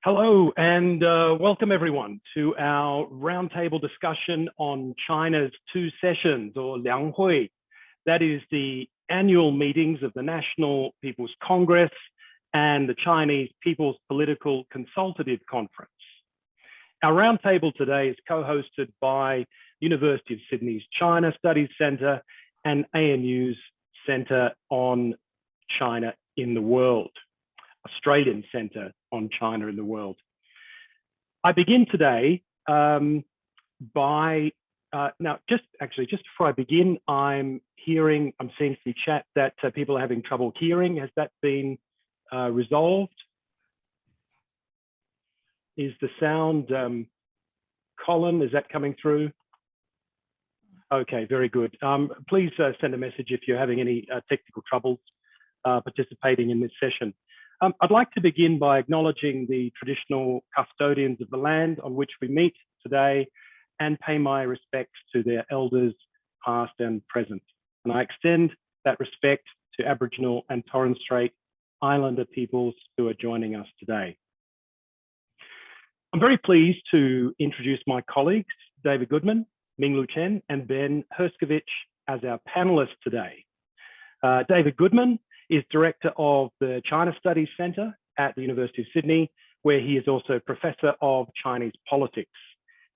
Hello and welcome everyone to our roundtable discussion on China's two sessions, or Lianghui. That is the annual meetings of the National People's Congress and the Chinese People's Political Consultative Conference. Our roundtable today is co-hosted by University of Sydney's China Studies Centre and ANU's Centre on China in the World, Australian Centre on China in the World. I begin today now, just before I begin, I'm seeing through the chat that people are having trouble hearing. Has that been resolved? Is the sound, Colin, is that coming through? Okay, very good. Please send a message if you're having any technical troubles participating in this session. I'd like to begin by acknowledging the traditional custodians of the land on which we meet today and pay my respects to their elders, past and present. And I extend that respect to Aboriginal and Torres Strait Islander peoples who are joining us today. I'm very pleased to introduce my colleagues, David Goodman, Minglu Chen, and Ben Herscovitch as our panelists today. David Goodman is Director of the China Studies Centre at the University of Sydney, where he is also Professor of Chinese Politics.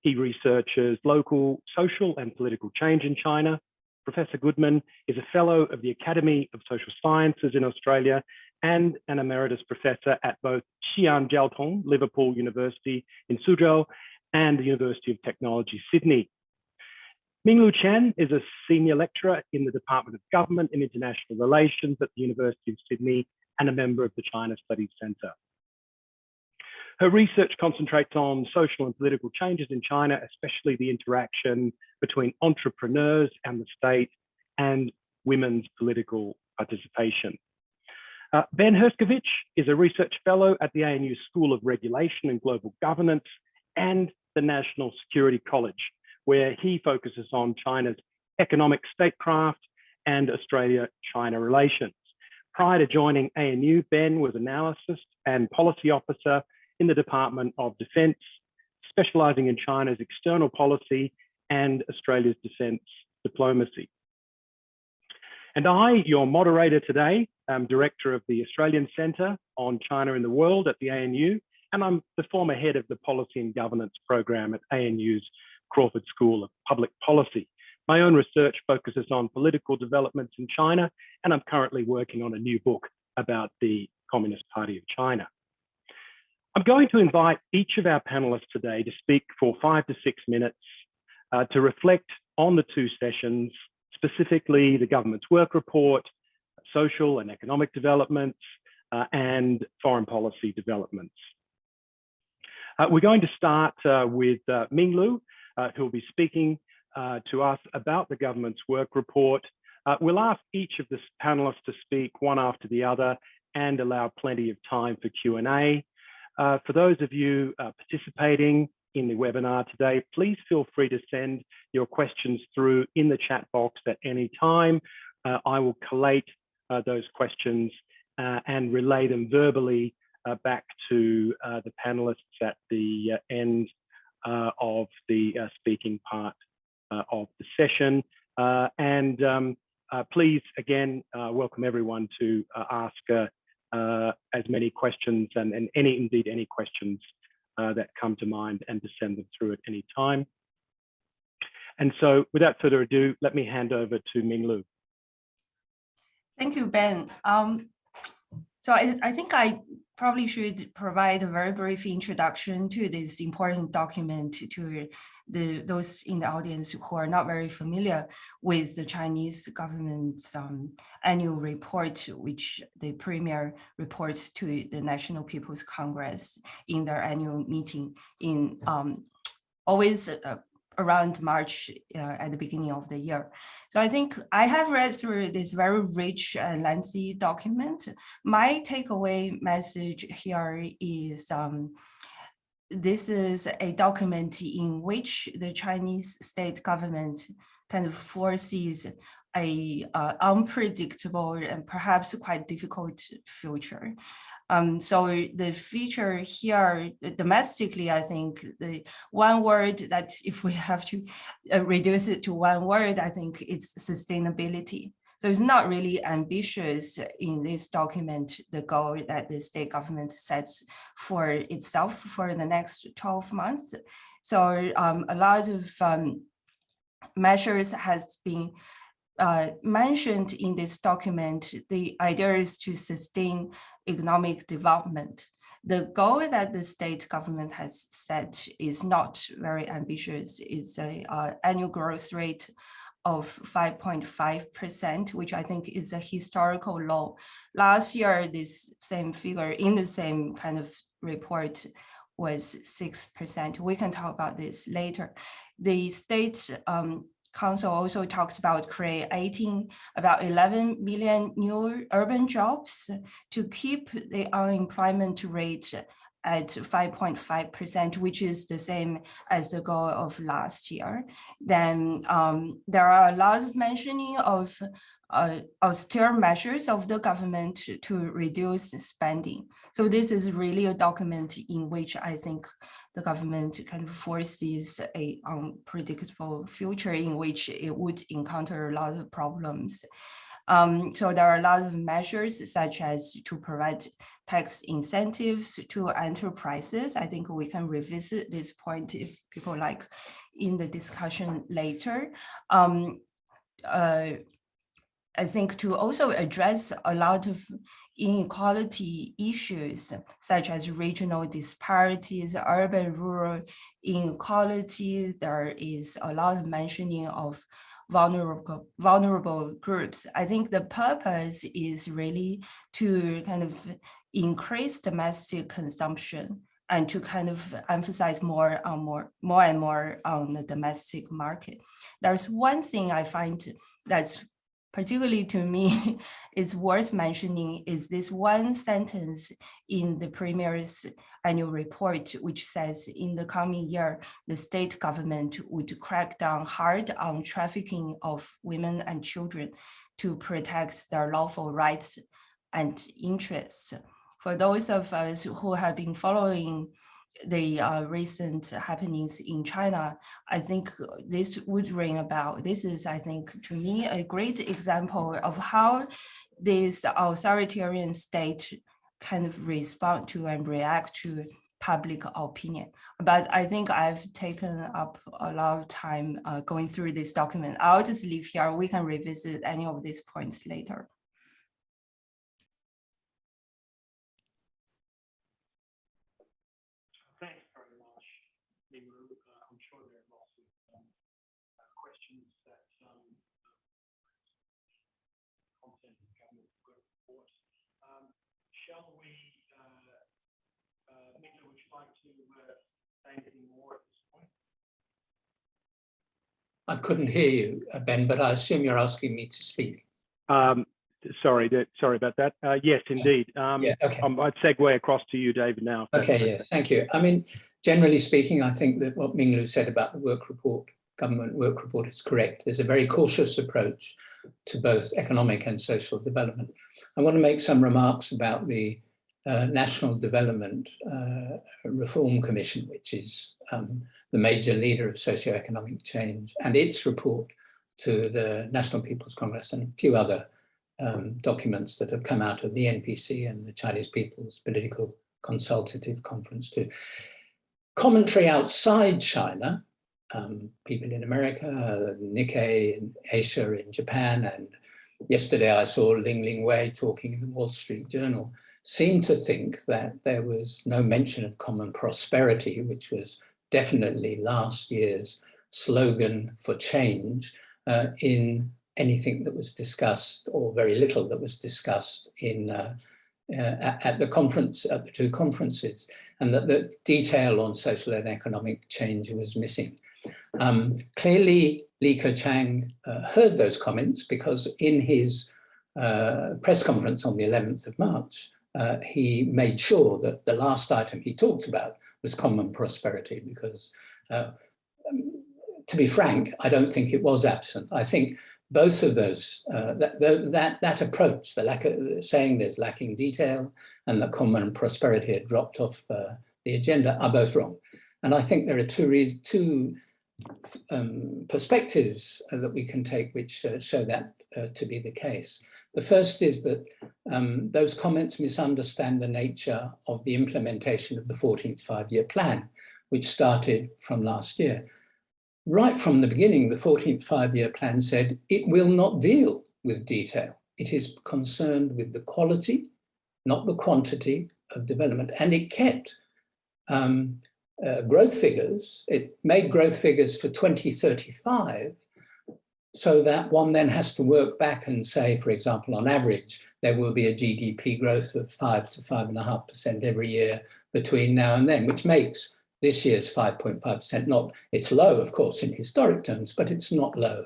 He researches local social and political change in China. Professor Goodman is a Fellow of the Academy of Social Sciences in Australia and an Emeritus Professor at both Xi'an Jiaotong, Liverpool University in Suzhou, and the University of Technology, Sydney. Minglu Chen is a Senior Lecturer in the Department of Government and International Relations at the University of Sydney and a member of the China Studies Centre. Her research concentrates on social and political changes in China, especially the interaction between entrepreneurs and the state and women's political participation. Ben Hirschkovic is a Research Fellow at the ANU School of Regulation and Global Governance and the National Security College, where he focuses on China's economic statecraft and Australia-China relations. Prior to joining ANU, Ben was Analyst and Policy Officer in the Department of Defence, specialising in China's external policy and Australia's defence diplomacy. And I, your moderator today, am Director of the Australian Centre on China in the World at the ANU, and I'm the former head of the Policy and Governance Program at ANU's Crawford School of Public Policy. My own research focuses on political developments in China, and I'm currently working on a new book about the Communist Party of China. I'm going to invite each of our panelists today to speak for 5 to 6 minutes to reflect on the two sessions, specifically the government's work report, social and economic developments, and foreign policy developments. We're going to start with Minglu, who will be speaking to us about the government's work report. We'll ask each of the panelists to speak one after the other and allow plenty of time for Q&A. For those of you participating in the webinar today, please feel free to send your questions through in the chat box at any time. I will collate those questions and relay them verbally back to the panelists at the end of the speaking part of the session. Please, again, welcome everyone to ask as many questions and indeed any questions that come to mind, and to send them through at any time. And so without further ado, let me hand over to Minglu. Thank you, Ben. So I think I probably should provide a very brief introduction to this important document to those in the audience who are not very familiar with the Chinese government's annual report, which the premier reports to the National People's Congress in their annual meeting in always around March at the beginning of the year. So I think I have read through this very rich and lengthy document. My takeaway message here is this is a document in which the Chinese state government kind of foresees a unpredictable and perhaps quite difficult future. So the feature here domestically, I think the one word that if we have to reduce it to one word, I think it's sustainability. So it's not really ambitious in this document, the goal that the state government sets for itself for the next 12 months. So a lot of measures has been mentioned in this document. The idea is to sustain economic development. The goal that the state government has set is not very ambitious. It's an annual growth rate of 5.5%, which I think is a historical low. Last year, this same figure in the same kind of report was 6%. We can talk about this later. The state council also talks about creating about 11 million new urban jobs to keep the unemployment rate at 5.5%, which is the same as the goal of last year. Then there are a lot of mentioning of austere measures of the government to reduce spending. So this is really a document in which I think the government kind of foresees a unpredictable future in which it would encounter a lot of problems. So there are a lot of measures such as to provide tax incentives to enterprises. I think we can revisit this point if people like in the discussion later. I think to also address a lot of inequality issues, such as regional disparities, urban-rural inequality. There is a lot of mentioning of vulnerable groups. I think the purpose is really to kind of increase domestic consumption and to kind of emphasize more and more on the domestic market. There's one thing I find that's particularly to me, is worth mentioning is this one sentence in the Premier's annual report, which says in the coming year, the state government would crack down hard on trafficking of women and children to protect their lawful rights and interests. For those of us who have been following the recent happenings in China, I think this would ring a bell. This is, I think, to me, a great example of how this authoritarian state kind of respond to and react to public opinion. But I think I've taken up a lot of time going through this document. I'll just leave here. We can revisit any of these points later. Thanks very much, Minglu. I'm sure there are lots of questions that content of government report. Shall we, Minglu, would you like to say anything more at this point? I couldn't hear you, Ben, but I assume you're asking me to speak. Sorry about that. Yes, indeed. Yeah, okay. I'd segue across to you, David, now. Okay, yes, thank you. I mean, generally speaking, I think that what Minglu said about the work report, government work report, is correct. There's a very cautious approach to both economic and social development. I want to make some remarks about the National Development Reform Commission, which is the major leader of socio-economic change, and its report to the National People's Congress and a few other documents that have come out of the NPC and the Chinese People's Political Consultative Conference too. Commentary outside China, people in America, Nikkei in Asia, in Japan, and yesterday I saw Ling Wei talking in the Wall Street Journal, seemed to think that there was no mention of common prosperity, which was definitely last year's slogan for change, in anything that was discussed, or very little that was discussed in at the conference, at the two conferences, and that the detail on social and economic change was missing. Clearly, Li Keqiang heard those comments, because in his press conference on the 11th of March, he made sure that the last item he talked about was common prosperity, because to be frank, I don't think it was absent. I think both of those, that approach, the lack of saying there's lacking detail and that common prosperity had dropped off the agenda, are both wrong. And I think there are two perspectives that we can take which show that to be the case. The first is that those comments misunderstand the nature of the implementation of the 14th five-year plan, which started from last year. Right from the beginning, the 14th five-year plan said it will not deal with detail. It is concerned with the quality, not the quantity of development. And it kept growth figures. It made growth figures for 2035 so that one then has to work back and say, for example, on average, there will be a GDP growth of 5 to 5.5% every year between now and then, which makes this year's 5.5% not, it's low, of course, in historic terms, but it's not low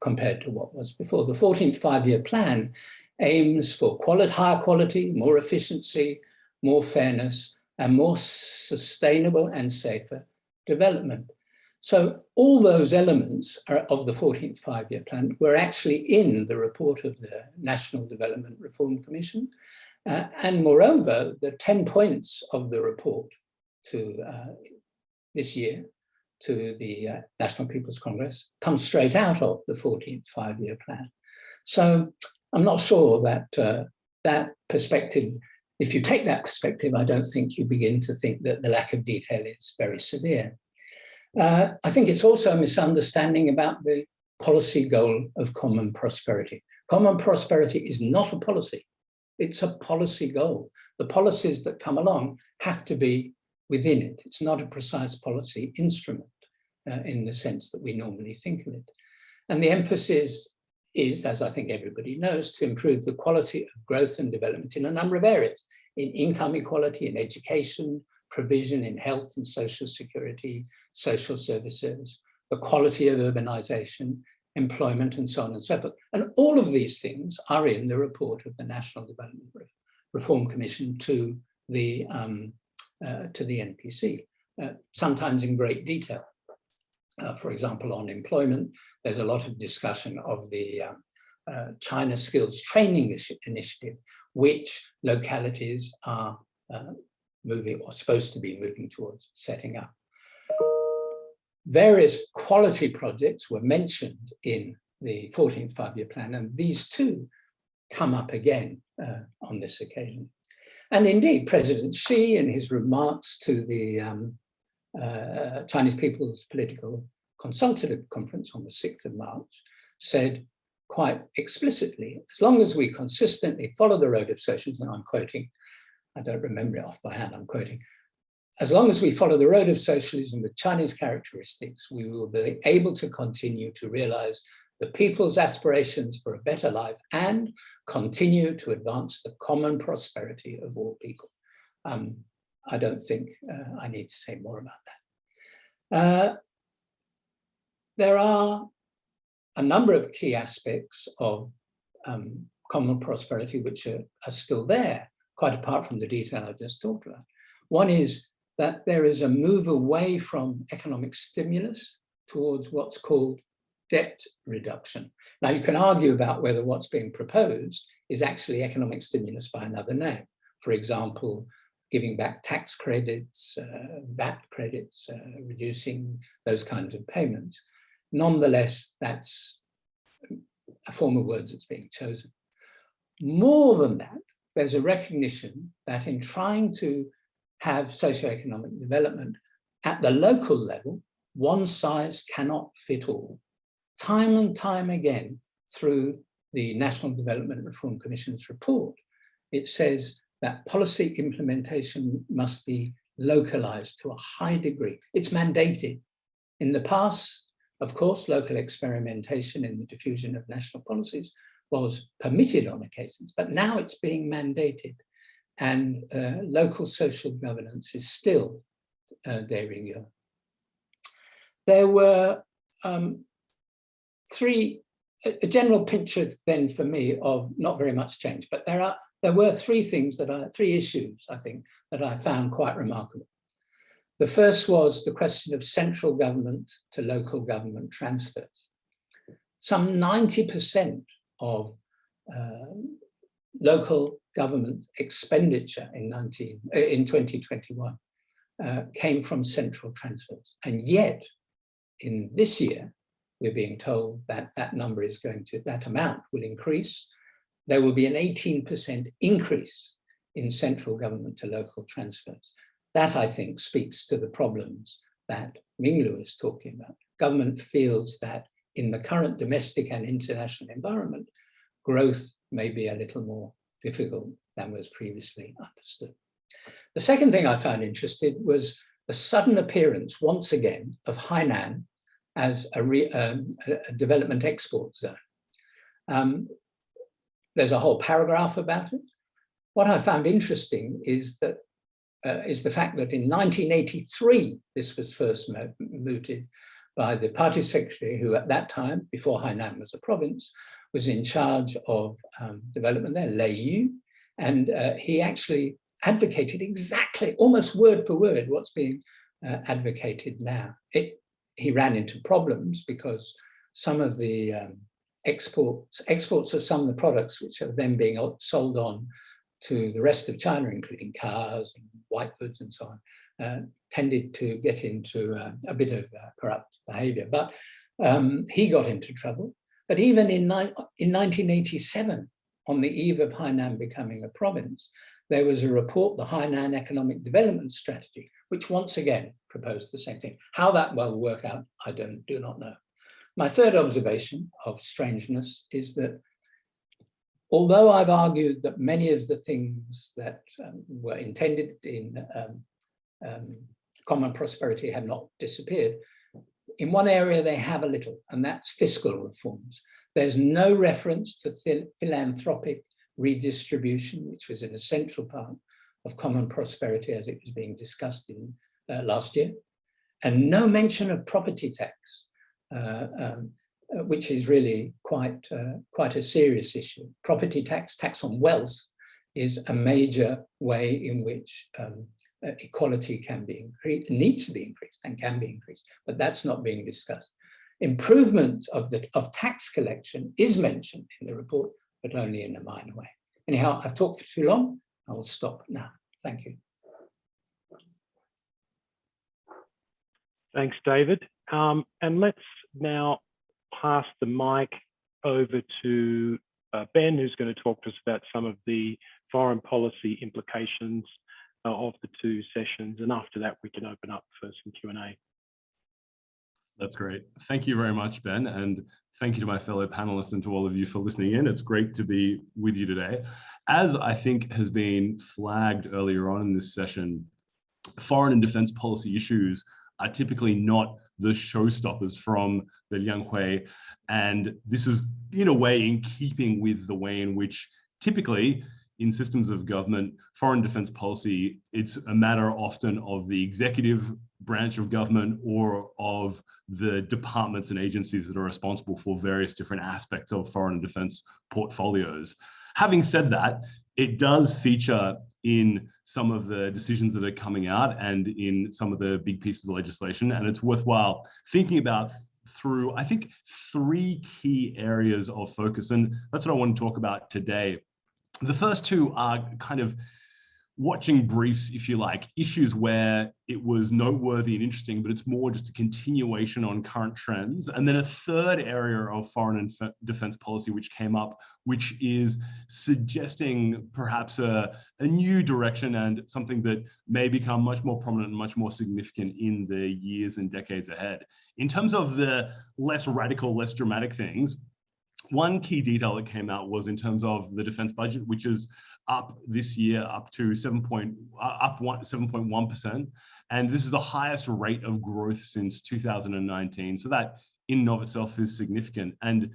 compared to what was before. The 14th five-year plan aims for higher quality, more efficiency, more fairness, and more sustainable and safer development. So all those elements of the 14th five-year plan were actually in the report of the National Development Reform Commission. And moreover, the 10 points of the report to this year to the National People's Congress come straight out of the 14th five-year plan. So I'm not sure that that perspective, if you take that perspective, I don't think you begin to think that the lack of detail is very severe. I think it's also a misunderstanding about the policy goal of common prosperity. Common prosperity is not a policy, it's a policy goal. The policies that come along have to be within it. It's not a precise policy instrument in the sense that we normally think of it. And the emphasis is, as I think everybody knows, to improve the quality of growth and development in a number of areas, in income equality, in education, provision, in health and social security, social services, the quality of urbanization, employment, and so on and so forth. And all of these things are in the report of the National Development Reform Commission to the NPC, sometimes in great detail. For example, on employment, there's a lot of discussion of the China Skills Training Initiative, which localities are moving or supposed to be moving towards setting up. Various quality projects were mentioned in the 14th five-year plan, and these too come up again on this occasion. And indeed, President Xi, in his remarks to the Chinese People's Political Consultative Conference on the 6th of March, said quite explicitly, as long as we consistently follow the road of socialism, and I'm quoting, I don't remember it off by hand, I'm quoting, as long as we follow the road of socialism with Chinese characteristics, we will be able to continue to realize the people's aspirations for a better life and continue to advance the common prosperity of all people. I don't think I need to say more about that. There are a number of key aspects of common prosperity which are still there, quite apart from the detail I just talked about. One is that there is a move away from economic stimulus towards what's called debt reduction. Now, you can argue about whether what's being proposed is actually economic stimulus by another name. For example, giving back tax credits, VAT credits, reducing those kinds of payments. Nonetheless, that's a form of words that's being chosen. More than that, there's a recognition that in trying to have socioeconomic development at the local level, one size cannot fit all. Time and time again, through the National Development Reform Commission's report, it says that policy implementation must be localized to a high degree. It's mandated. In the past, of course, local experimentation in the diffusion of national policies was permitted on occasions, but now it's being mandated. And local social governance is still de rigueur. There were a general picture then for me of not very much change, but there were three issues, I think, that I found quite remarkable. The first was the question of central government to local government transfers. some 90% of local government expenditure in 2021 came from central transfers. And yet, in this year, we're being told that that amount will increase. There will be an 18% increase in central government to local transfers. That, I think, speaks to the problems that Minglu is talking about. Government feels that in the current domestic and international environment, growth may be a little more difficult than was previously understood. The second thing I found interesting was the sudden appearance, once again, of Hainan as a development export zone. There's a whole paragraph about it. What I found interesting is that the fact that in 1983, this was first mooted by the party secretary, who at that time, before Hainan was a province, was in charge of development there, Lei Yu, and he actually advocated exactly, almost word for word, what's being advocated now. He ran into problems because some of the exports of some of the products which are then being sold on to the rest of China, including cars and white goods and so on, tended to get into a bit of corrupt behavior. But he got into trouble. But even in 1987, on the eve of Hainan becoming a province, there was a report, the Hainan Economic Development Strategy, which once again proposed the same thing. How that will work out, I do not know. My third observation of strangeness is that although I've argued that many of the things that were intended in common prosperity have not disappeared, in one area they have a little, and that's fiscal reforms. There's no reference to philanthropic redistribution, which was an essential part of common prosperity as it was being discussed in last year, and no mention of property tax, which is really quite a serious issue. Property tax, tax on wealth, is a major way in which equality can be increased, needs to be increased, and can be increased, but that's not being discussed. Improvement of tax collection is mentioned in the report, but only in a minor way. Anyhow, I've talked for too long. I will stop now. Thank you. Thanks, David. And let's now pass the mic over to Ben, who's going to talk to us about some of the foreign policy implications of the two sessions. And after that, we can open up for some Q&A. That's great. Thank you very much, Ben. And thank you to my fellow panelists and to all of you for listening in. It's great to be with you today. As I think has been flagged earlier on in this session, foreign and defense policy issues are typically not the showstoppers from the Lianghui. And this is, in a way, in keeping with the way in which typically in systems of government, foreign defense policy, it's a matter often of the executive branch of government or of the departments and agencies that are responsible for various different aspects of foreign and defense portfolios. Having said that, it does feature in some of the decisions that are coming out and in some of the big pieces of legislation, and it's worthwhile thinking about through, I think, three key areas of focus, and that's what I want to talk about today. The first two are kind of watching briefs, if you like, issues where it was noteworthy and interesting, but it's more just a continuation on current trends. And then a third area of foreign and defense policy which came up, which is suggesting perhaps a new direction and something that may become much more prominent and much more significant in the years and decades ahead. In terms of the less radical, less dramatic things, one key detail that came out was in terms of the defense budget, which is up this year up to 7.1%. And this is the highest rate of growth since 2019. So that in and of itself is significant. And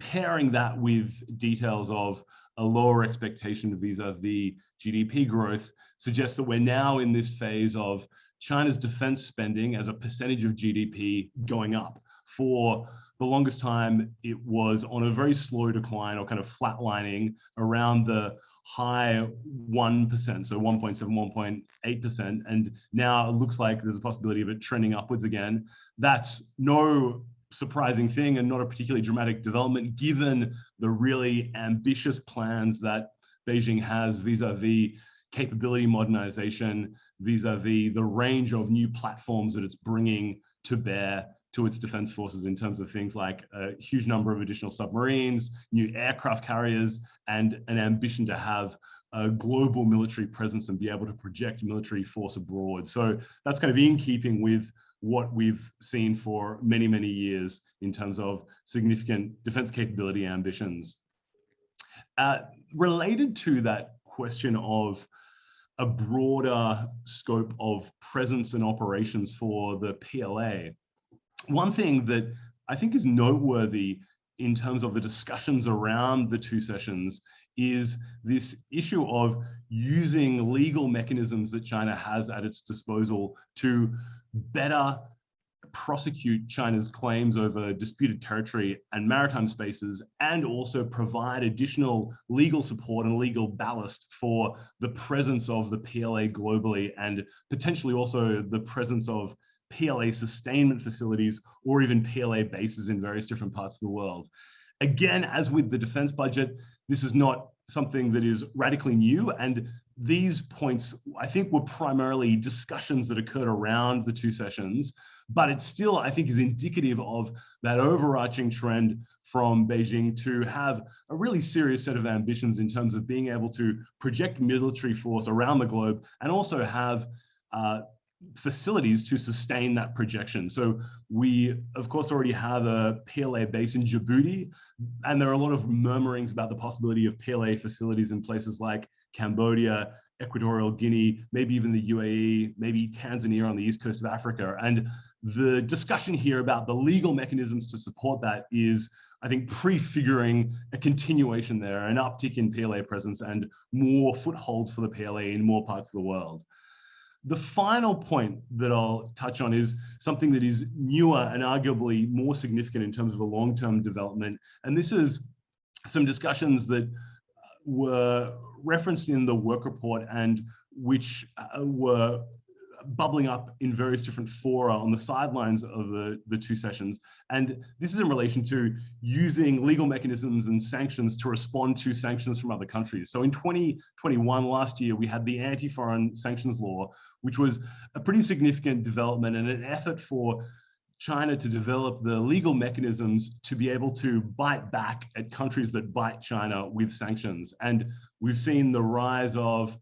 pairing that with details of a lower expectation vis-a-vis GDP growth suggests that we're now in this phase of China's defense spending as a percentage of GDP going up. For the longest time, it was on a very slow decline or kind of flatlining around the high 1%, so 1.7, 1.8%. And now it looks like there's a possibility of it trending upwards again. That's no surprising thing and not a particularly dramatic development, given the really ambitious plans that Beijing has vis-a-vis capability modernization, vis-a-vis the range of new platforms that it's bringing to bear to its defense forces in terms of things like a huge number of additional submarines, new aircraft carriers, and an ambition to have a global military presence and be able to project military force abroad. So that's kind of in keeping with what we've seen for many, many years in terms of significant defense capability ambitions. Related to that question of a broader scope of presence and operations for the PLA, one thing that I think is noteworthy in terms of the discussions around the two sessions is this issue of using legal mechanisms that China has at its disposal to better prosecute China's claims over disputed territory and maritime spaces, and also provide additional legal support and legal ballast for the presence of the PLA globally, and potentially also the presence of PLA sustainment facilities or even PLA bases in various different parts of the world. Again, as with the defense budget, this is not something that is radically new, and these points, I think, were primarily discussions that occurred around the two sessions, but it still, I think, is indicative of that overarching trend from Beijing to have a really serious set of ambitions in terms of being able to project military force around the globe and also have facilities to sustain that projection. So we, of course, already have a PLA base in Djibouti, and there are a lot of murmurings about the possibility of PLA facilities in places like Cambodia, Equatorial Guinea, maybe even the UAE, maybe Tanzania on the east coast of Africa. And the discussion here about the legal mechanisms to support that is, I think, prefiguring a continuation there, an uptick in PLA presence and more footholds for the PLA in more parts of the world. The final point that I'll touch on is something that is newer and arguably more significant in terms of a long-term development. And this is some discussions that were referenced in the work report and which were bubbling up in various different fora on the sidelines of the two sessions. And this is in relation to using legal mechanisms and sanctions to respond to sanctions from other countries. So in 2021, last year, we had the anti-foreign sanctions law, which was a pretty significant development and an effort for China to develop the legal mechanisms to be able to bite back at countries that bite China with sanctions. And we've seen the rise of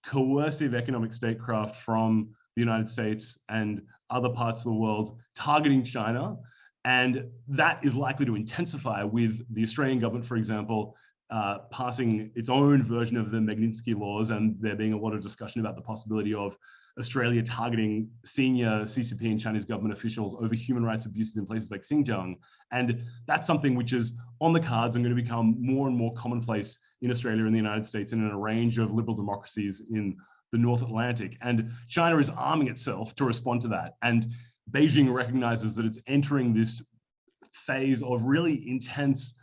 coercive economic statecraft from the United States and other parts of the world targeting China. And that is likely to intensify with the Australian government, for example, passing its own version of the Magnitsky Laws, and there being a lot of discussion about the possibility of Australia targeting senior CCP and Chinese government officials over human rights abuses in places like Xinjiang. And that's something which is on the cards and going to become more and more commonplace in Australia and the United States and in a range of liberal democracies in the North Atlantic. And China is arming itself to respond to that. And Beijing recognizes that it's entering this phase of really intense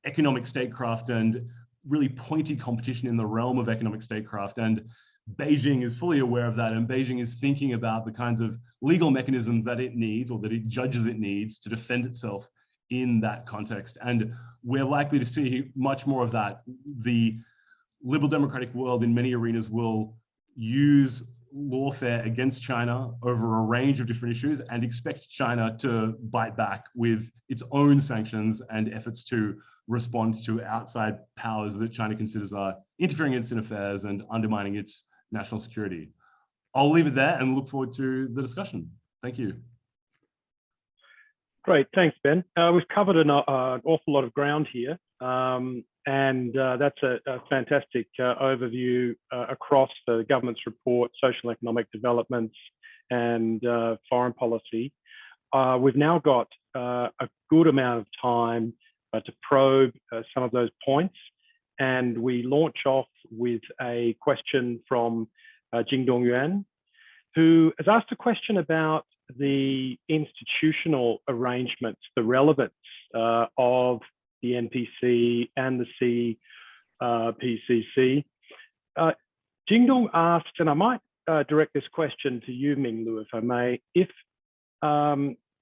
economic statecraft and really pointy competition in the realm of economic statecraft. And Beijing is fully aware of that, and Beijing is thinking about the kinds of legal mechanisms that it needs or that it judges it needs to defend itself in that context. And we're likely to see much more of that. The liberal democratic world in many arenas will use lawfare against China over a range of different issues and expect China to bite back with its own sanctions and efforts to respond to outside powers that China considers are interfering in its affairs and undermining its national security. I'll leave it there and look forward to the discussion. Thank you. Great, thanks, Ben. We've covered an awful lot of ground here, and that's a fantastic overview across the government's report, social economic developments, and foreign policy. We've now got a good amount of time to probe some of those points, and we launch off with a question from Jingdong Yuan, who has asked a question about the institutional arrangements, the relevance of the NPC and the CPCC. Jingdong asked, and I might direct this question to you, Minglu, if I may, if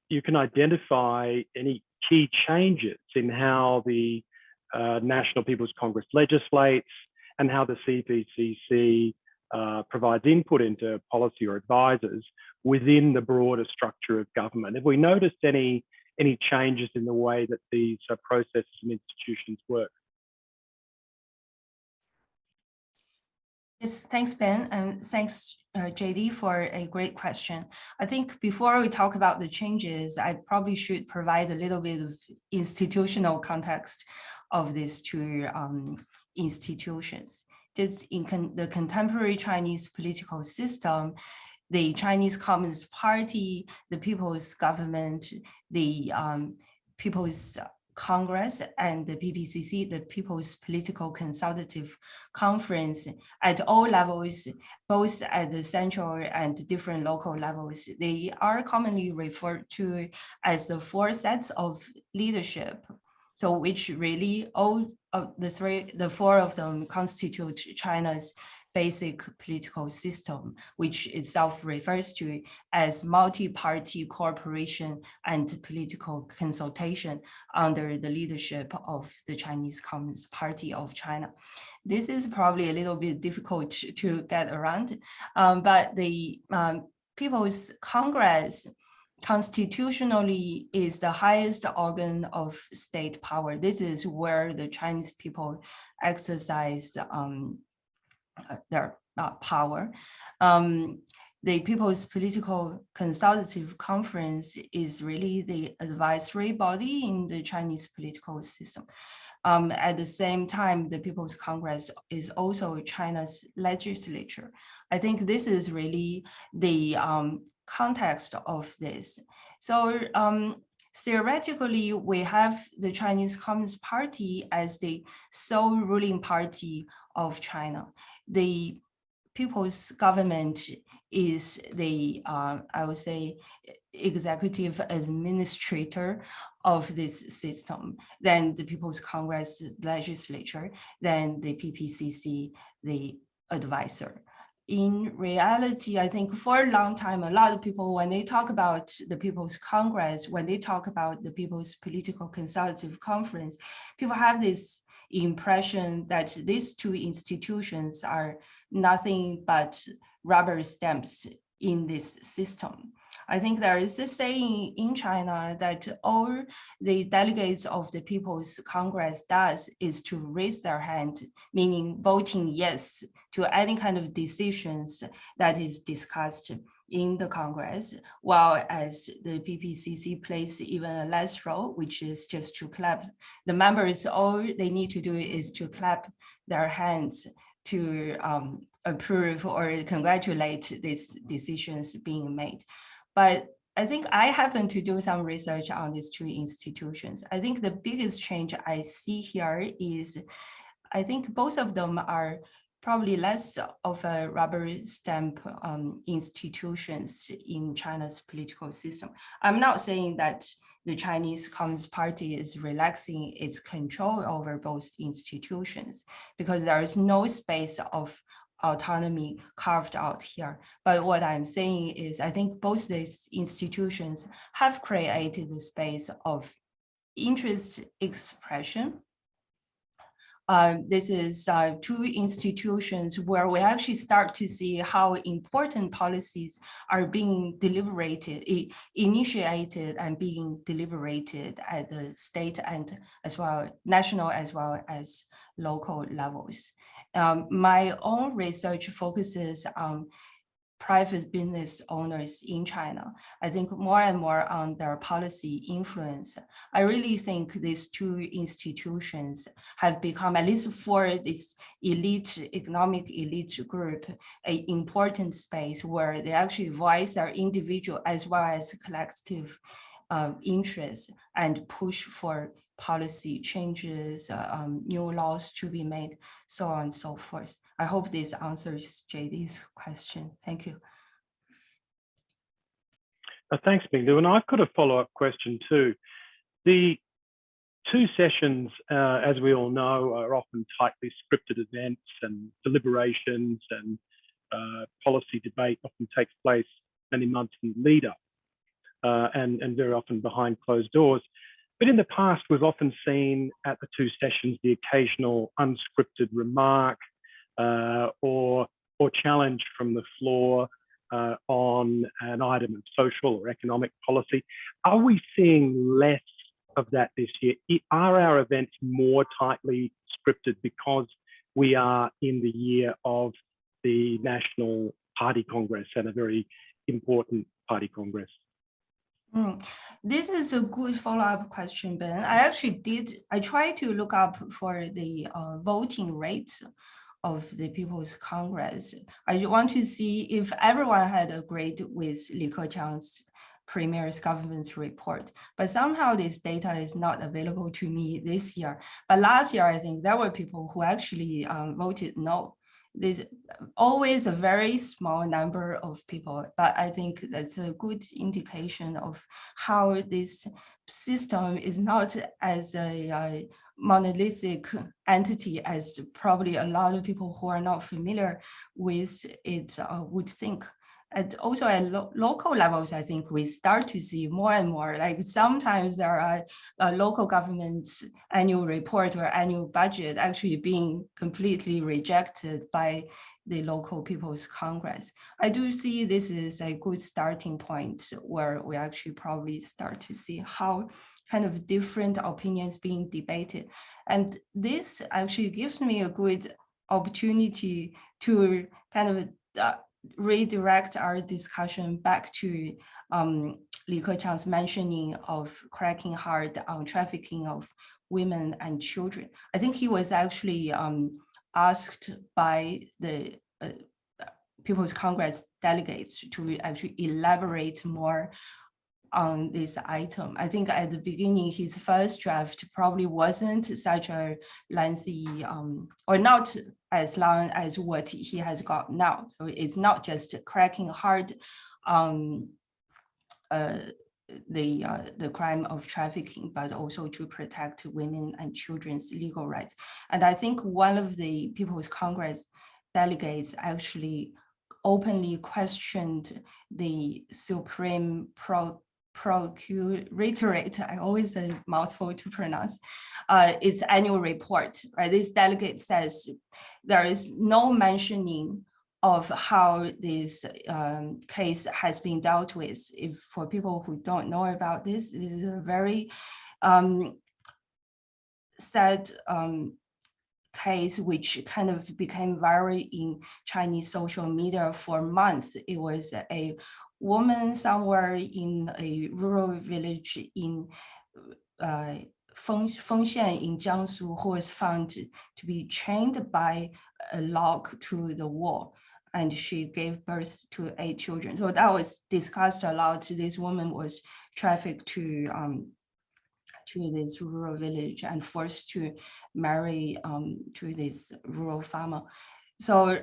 you can identify any key changes in how the National People's Congress legislates and how the CPCC provides input into policy or advisors within the broader structure of government. Have we noticed any changes in the way that these processes and institutions work? Yes, thanks, Ben, and thanks, JD, for a great question. I think before we talk about the changes, I probably should provide a little bit of institutional context of these two institutions. Just in the contemporary Chinese political system, the Chinese Communist Party, the People's Government, the People's Congress, and the PPCC, the People's Political Consultative Conference, at all levels, both at the central and different local levels, they are commonly referred to as the four sets of leadership. So which really all of the four of them constitute China's basic political system, which itself refers to as multi-party cooperation and political consultation under the leadership of the Chinese Communist Party of China. This is probably a little bit difficult to get around, but the People's Congress constitutionally is the highest organ of state power. This is where the Chinese people exercise their power. The People's Political Consultative Conference is really the advisory body in the Chinese political system. At the same time, the People's Congress is also China's legislature. I think this is really the context of this. So theoretically, we have the Chinese Communist Party as the sole ruling party of China. The People's Government is the, I would say, executive administrator of this system, then the People's Congress legislature, then the PPCC, the advisor. In reality, I think for a long time, a lot of people, when they talk about the People's Congress, when they talk about the People's Political Consultative Conference, people have this impression that these two institutions are nothing but rubber stamps in this system. I think there is a saying in China that all the delegates of the People's Congress does is to raise their hand, meaning voting yes to any kind of decisions that is discussed in the Congress, while as the PPCC plays even a less role, which is just to clap. The members, all they need to do is to clap their hands to approve or congratulate these decisions being made. But I think I happen to do some research on these two institutions. I think the biggest change I see here is, I think both of them are probably less of a rubber stamp institutions in China's political system. I'm not saying that the Chinese Communist Party is relaxing its control over both institutions, because there is no space of autonomy carved out here. But what I'm saying is, I think both these institutions have created the space of interest expression. This is two institutions where we actually start to see how important policies are being deliberated, initiated and being deliberated at the state and as well, national as well as local levels. My own research focuses on private business owners in China. I think more and more on their policy influence. I really think these two institutions have become, at least for this elite, economic elite group, an important space where they actually voice their individual as well as collective interests and push for policy changes, new laws to be made, so on and so forth. I hope this answers JD's question. Thank you. Thanks, Minglu. And I've got a follow-up question too. The two sessions, as we all know, are often tightly scripted events, and deliberations and policy debate often takes place many months in the lead up. and very often behind closed doors. But in the past, we've often seen at the two sessions the occasional unscripted remark or challenge from the floor on an item of social or economic policy. Are we seeing less of that this year? Are our events more tightly scripted because we are in the year of the National Party Congress and a very important party congress? This is a good follow-up question, Ben. I tried to look up for the voting rate of the People's Congress. I want to see if everyone had agreed with Li Keqiang's Premier's government's report, but somehow this data is not available to me this year. But last year, I think there were people who actually voted no. There's always a very small number of people, but I think that's a good indication of how this system is not as a monolithic entity as probably a lot of people who are not familiar with it would think. And also at local levels, I think we start to see more and more, like sometimes there are local government's annual report or annual budget actually being completely rejected by the local People's Congress. I do see this is a good starting point where we actually probably start to see how kind of different opinions being debated. And this actually gives me a good opportunity to kind of redirect our discussion back to Li Keqiang's mentioning of cracking hard on trafficking of women and children. I think he was actually asked by the People's Congress delegates to actually elaborate more on this item. I think at the beginning, his first draft probably wasn't such a lengthy or not as long as what he has got now. So it's not just cracking hard on the crime of trafficking, but also to protect women and children's legal rights. And I think one of the People's Congress delegates actually openly questioned the Supreme Procuratorate, I always say mouthful to pronounce, its annual report, right? This delegate says there is no mentioning of how this case has been dealt with. If for people who don't know about this, this is a very sad case which kind of became viral in Chinese social media for months. It was a woman somewhere in a rural village in Fengxian in Jiangsu who was found to be chained by a log to the wall, and she gave birth to 8 children. So that was discussed a lot. This woman was trafficked to this rural village and forced to marry to this rural farmer. So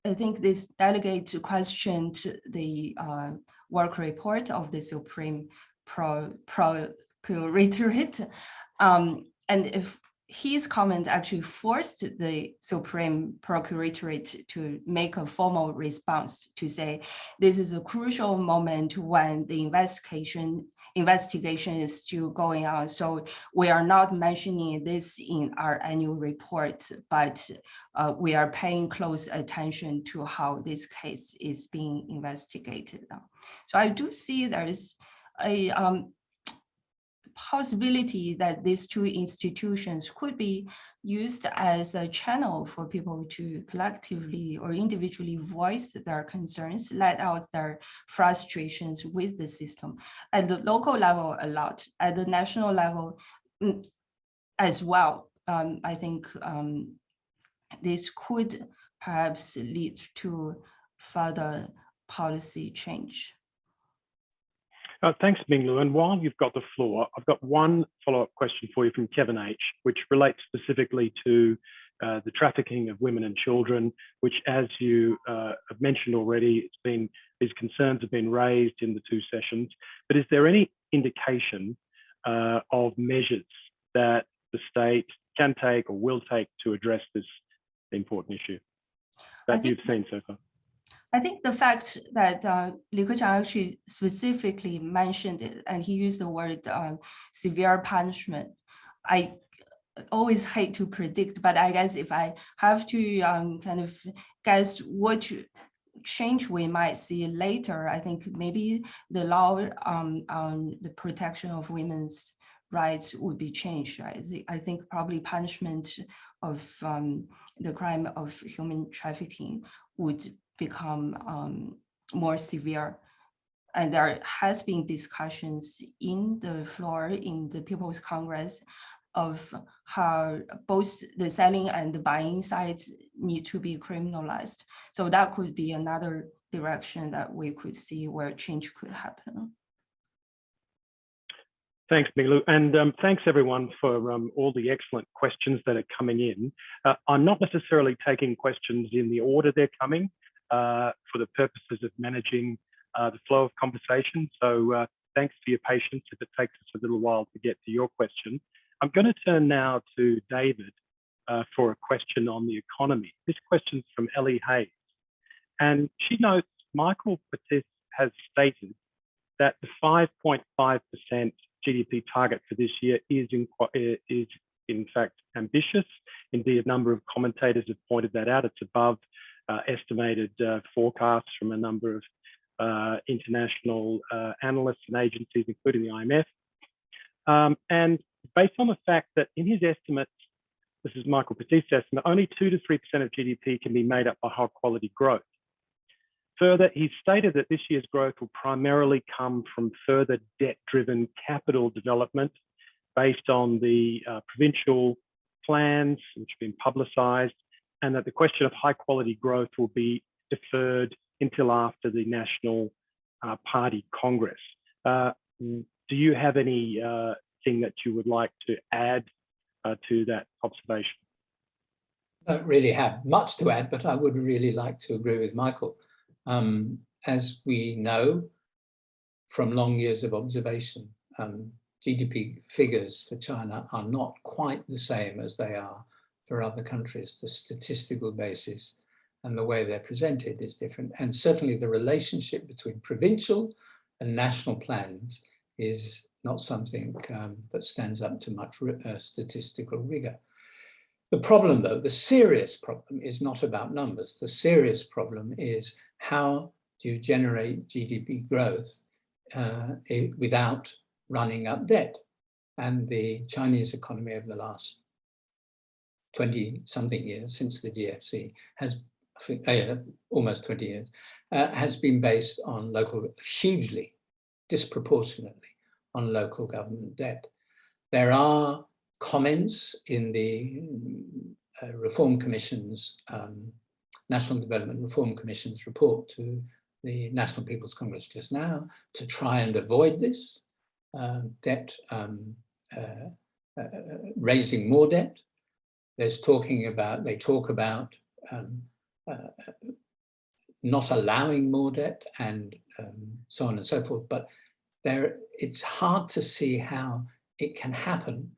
I think this delegate questioned the work report of the Supreme Procuratorate, and if his comment actually forced the Supreme Procuratorate to make a formal response to say this is a crucial moment when the investigation is still going on. So we are not mentioning this in our annual report, but we are paying close attention to how this case is being investigated now. So I do see there is a possibility that these two institutions could be used as a channel for people to collectively or individually voice their concerns, let out their frustrations with the system. At the local level, a lot. At the national level as well, I think this could perhaps lead to further policy change. Thanks, Minglu. And while you've got the floor, I've got one follow-up question for you from Kevin H., which relates specifically to the trafficking of women and children, which, as you have mentioned already, these concerns have been raised in the 2 sessions. But is there any indication of measures that the state can take or will take to address this important issue that you've seen so far? I think the fact that Li Keqiang actually specifically mentioned it, and he used the word severe punishment. I always hate to predict, but I guess if I have to kind of guess what change we might see later, I think maybe the law on the protection of women's rights would be changed. I think probably punishment of the crime of human trafficking would become more severe. And there has been discussions in the floor in the People's Congress of how both the selling and the buying sides need to be criminalized. So that could be another direction that we could see where change could happen. Thanks, Minglu, and thanks everyone for all the excellent questions that are coming in. I'm not necessarily taking questions in the order they're coming for the purposes of managing the flow of conversation. So thanks for your patience if it takes us a little while to get to your question. I'm going to turn now to David for a question on the economy. This question's from Ellie Hayes, and she notes Michael Petit has stated that the 5.5% GDP target for this year is in fact ambitious. Indeed, a number of commentators have pointed that out. It's above estimated forecasts from a number of international analysts and agencies, including the IMF. And based on the fact that in his estimates, this is Michael Petit's estimate, only 2 to 3% of GDP can be made up by high quality growth. Further, he stated that this year's growth will primarily come from further debt-driven capital development based on the provincial plans which have been publicised, and that the question of high-quality growth will be deferred until after the National Party Congress. Do you have any thing that you would like to add to that observation? I don't really have much to add, but I would really like to agree with Michael. As we know from long years of observation, GDP figures for China are not quite the same as they are for other countries. The statistical basis and the way they're presented is different. And certainly the relationship between provincial and national plans is not something that stands up to much statistical rigor. The problem, though, the serious problem is not about numbers. The serious problem is how do you generate GDP growth without running up debt? And the Chinese economy over the last 20-something years, since the GFC, has almost 20 years, has been based on hugely, disproportionately, on local government debt. There are comments in the Reform Commission's, National Development Reform Commission's report to the National People's Congress just now to try and avoid this debt, raising more debt. They talk about not allowing more debt and so on and so forth, but it's hard to see how it can happen.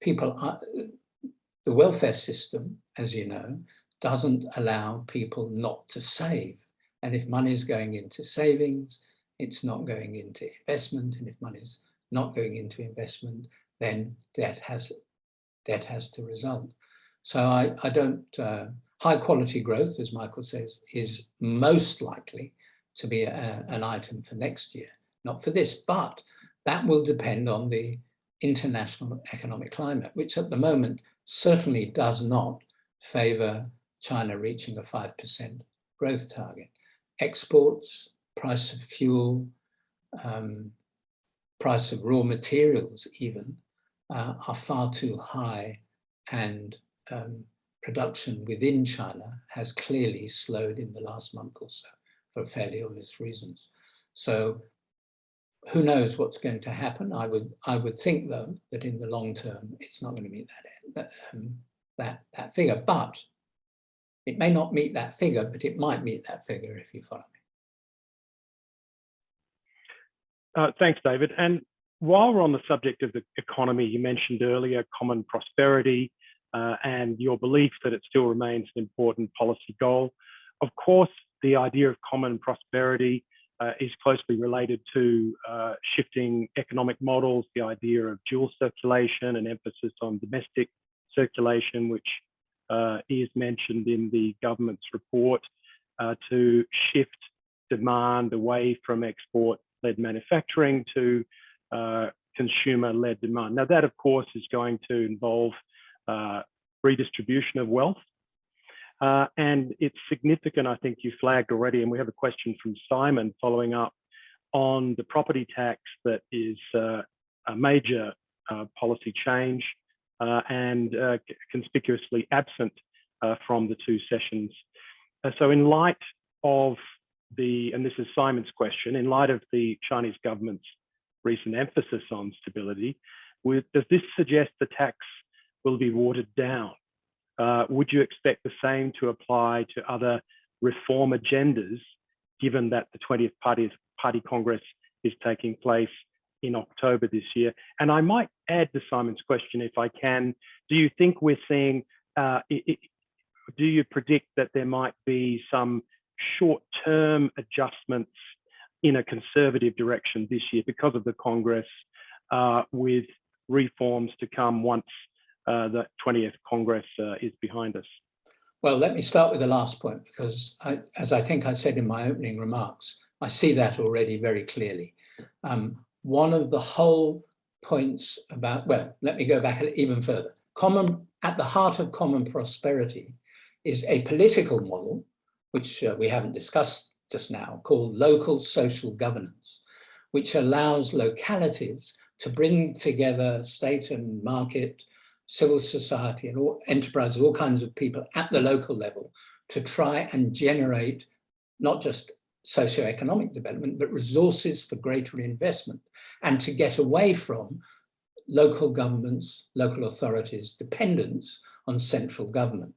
The welfare system, as you know, doesn't allow people not to save. And if money is going into savings, it's not going into investment. And if money is not going into investment, then debt has to result. So I don't, high quality growth, as Michael says, is most likely to be an item for next year, not for this, but that will depend on the international economic climate, which at the moment certainly does not favor China reaching a 5% growth target. Exports, price of fuel, price of raw materials even, are far too high, and production within China has clearly slowed in the last month or so for fairly obvious reasons. So who knows what's going to happen? I would think, though, that in the long term, it's not going to meet that figure. But it may not meet that figure, but it might meet that figure, if you follow me. Thanks, David. And while we're on the subject of the economy, you mentioned earlier common prosperity and your belief that it still remains an important policy goal. Of course, the idea of common prosperity is closely related to shifting economic models, the idea of dual circulation and emphasis on domestic circulation, which is mentioned in the government's report, to shift demand away from export-led manufacturing to consumer-led demand. Now, that, of course, is going to involve redistribution of wealth. And it's significant, I think you flagged already, and we have a question from Simon following up on the property tax that is a major policy change and conspicuously absent from the two sessions. So in light of and this is Simon's question, in light of the Chinese government's recent emphasis on stability, does this suggest the tax will be watered down? Would you expect the same to apply to other reform agendas, given that the 20th Party Congress is taking place in October this year? And I might add to Simon's question, if I can, do you think we're seeing, do you predict that there might be some short-term adjustments in a conservative direction this year because of the Congress, with reforms to come once the 20th Congress is behind us? Well, let me start with the last point, because as I think I said in my opening remarks, I see that already very clearly. One of the whole points about, well, let me go back even further. At the heart of common prosperity is a political model, which we haven't discussed just now, called local social governance, which allows localities to bring together state and market, civil society and all enterprises, all kinds of people at the local level to try and generate not just socioeconomic development, but resources for greater investment, and to get away from local governments, local authorities' dependence on central government.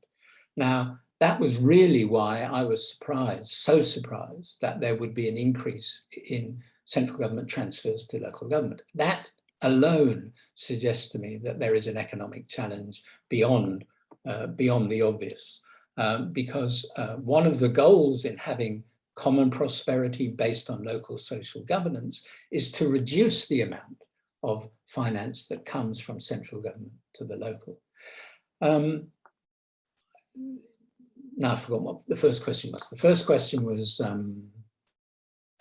Now, that was really why I was surprised, so surprised, that there would be an increase in central government transfers to local government. That alone suggests to me that there is an economic challenge beyond the obvious, because one of the goals in having common prosperity based on local social governance is to reduce the amount of finance that comes from central government to the local. Now I forgot what the first question was. The first question was,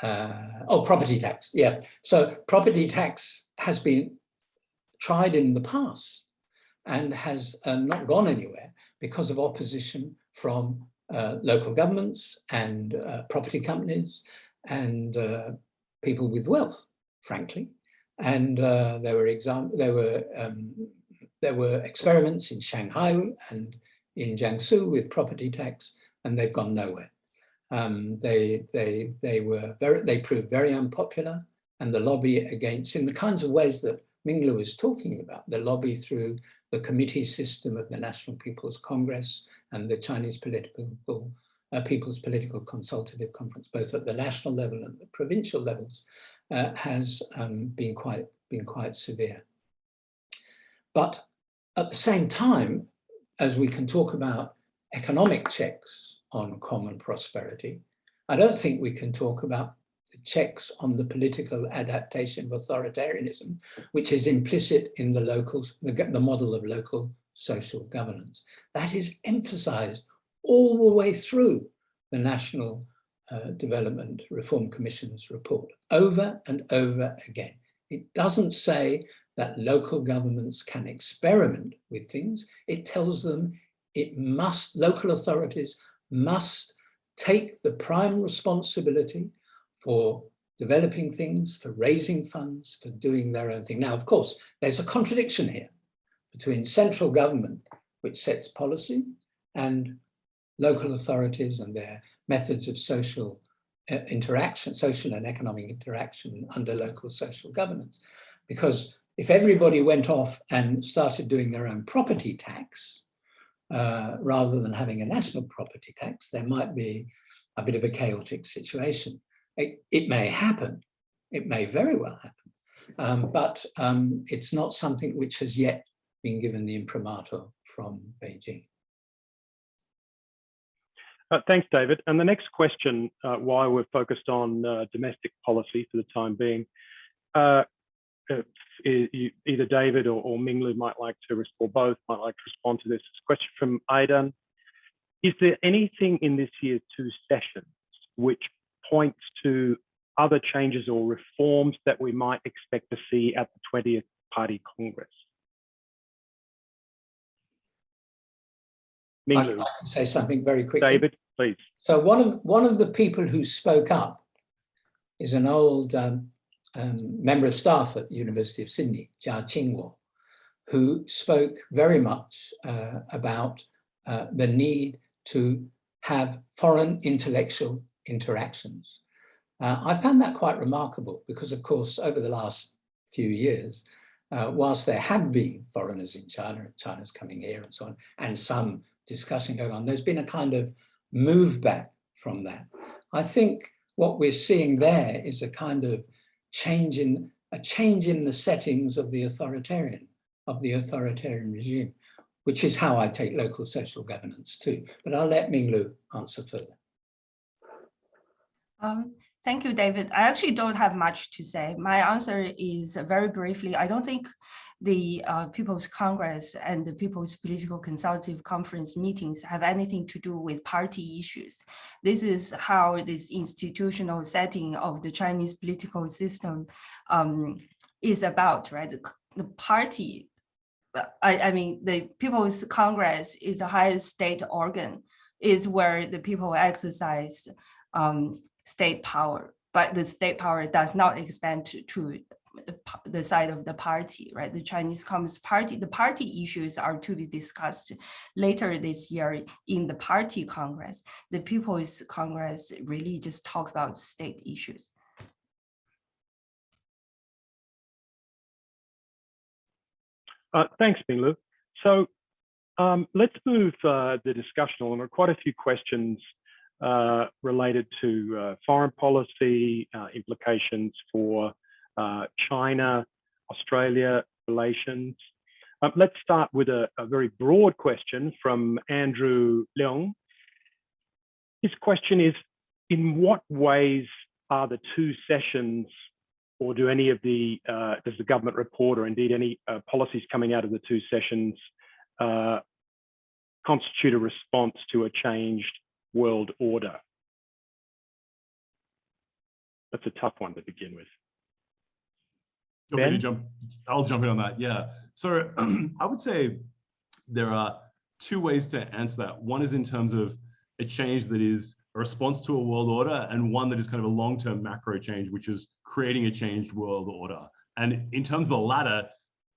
property tax. Yeah, so property tax has been tried in the past and has not gone anywhere because of opposition from local governments and property companies and people with wealth, frankly. And there were experiments in Shanghai and in Jiangsu with property tax, and they've gone nowhere. They proved very unpopular, and the lobby against, in the kinds of ways that Minglu was talking about, the lobby through the committee system of the National People's Congress and the Chinese People's Political Consultative Conference, both at the national level and the provincial levels, has been quite severe. But at the same time, as we can talk about economic checks on common prosperity, I don't think we can talk about the checks on the political adaptation of authoritarianism, which is implicit in the model of local social governance. That is emphasized all the way through the National Development Reform Commission's report, over and over again. It doesn't say that local governments can experiment with things. It tells them local authorities must take the prime responsibility for developing things, for raising funds, for doing their own thing. Now, of course, there's a contradiction here between central government, which sets policy, and local authorities and their methods of social interaction, social and economic interaction under local social governance. Because if everybody went off and started doing their own property tax, rather than having a national property tax, there might be a bit of a chaotic situation. It may happen, it may very well happen, but it's not something which has yet been given the imprimatur from Beijing. Thanks, David. And the next question, why we're focused on domestic policy for the time being, either David or Minglu might like to respond, or both might like to respond to this. Question from Aidan. Is there anything in this year's 2 sessions which points to other changes or reforms that we might expect to see at the 20th Party Congress? Minglu. I can say something very quickly. David, please. So one of the people who spoke up is an old member of staff at the University of Sydney, Jia Qingguo, who spoke very much about the need to have foreign intellectual interactions. I found that quite remarkable because, of course, over the last few years, whilst there have been foreigners in China, China's coming here and so on, and some discussion going on, there's been a kind of move back from that. I think what we're seeing there is a kind of change in the settings of the authoritarian regime, which is how I take local social governance too. But I'll let Minglu answer further. Thank you, David. I actually don't have much to say. My answer is very briefly, I don't think the People's Congress and the People's Political Consultative Conference meetings have anything to do with party issues. This is how this institutional setting of the Chinese political system is about, right? The party, I mean, the People's Congress is the highest state organ, is where the people exercise state power, but the state power does not expand to the side of the party, right? The Chinese Communist Party, the party issues are to be discussed later this year in the Party Congress. The People's Congress really just talk about state issues. Thanks, Minglu. So let's move the discussion on. There are quite a few questions related to foreign policy, implications for China, Australia relations. Let's start with a very broad question from Andrew Leung. His question is, in what ways are the 2 sessions, or do any of the, does the government report, or indeed any policies coming out of the 2 sessions constitute a response to a changed world order? That's a tough one to begin with. Ben? I'll jump in on that. Yeah. So I would say there are 2 ways to answer that. One is in terms of a change that is a response to a world order, and one that is kind of a long-term macro change, which is creating a changed world order. And in terms of the latter,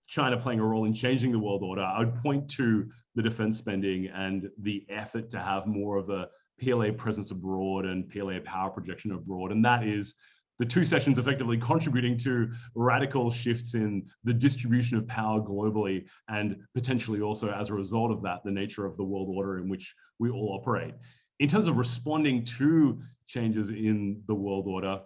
China playing a role in changing the world order, I would point to the defense spending and the effort to have more of a PLA presence abroad and PLA power projection abroad. And that is the 2 sessions effectively contributing to radical shifts in the distribution of power globally, and potentially also as a result of that, the nature of the world order in which we all operate. In terms of responding to changes in the world order,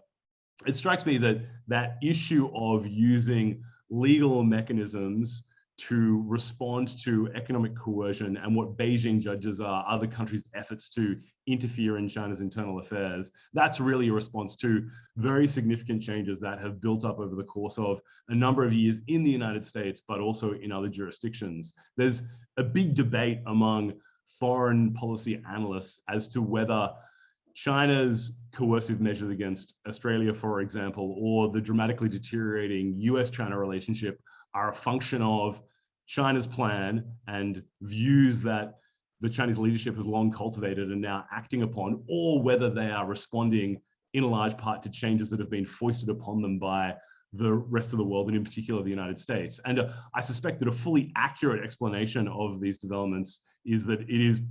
it strikes me that that issue of using legal mechanisms to respond to economic coercion and what Beijing judges are other countries' efforts to interfere in China's internal affairs, that's really a response to very significant changes that have built up over the course of a number of years in the United States, but also in other jurisdictions. There's a big debate among foreign policy analysts as to whether China's coercive measures against Australia, for example, or the dramatically deteriorating US-China relationship are a function of China's plan and views that the Chinese leadership has long cultivated and now acting upon, or whether they are responding in a large part to changes that have been foisted upon them by the rest of the world, and in particular the United States. And I suspect that a fully accurate explanation of these developments is that it is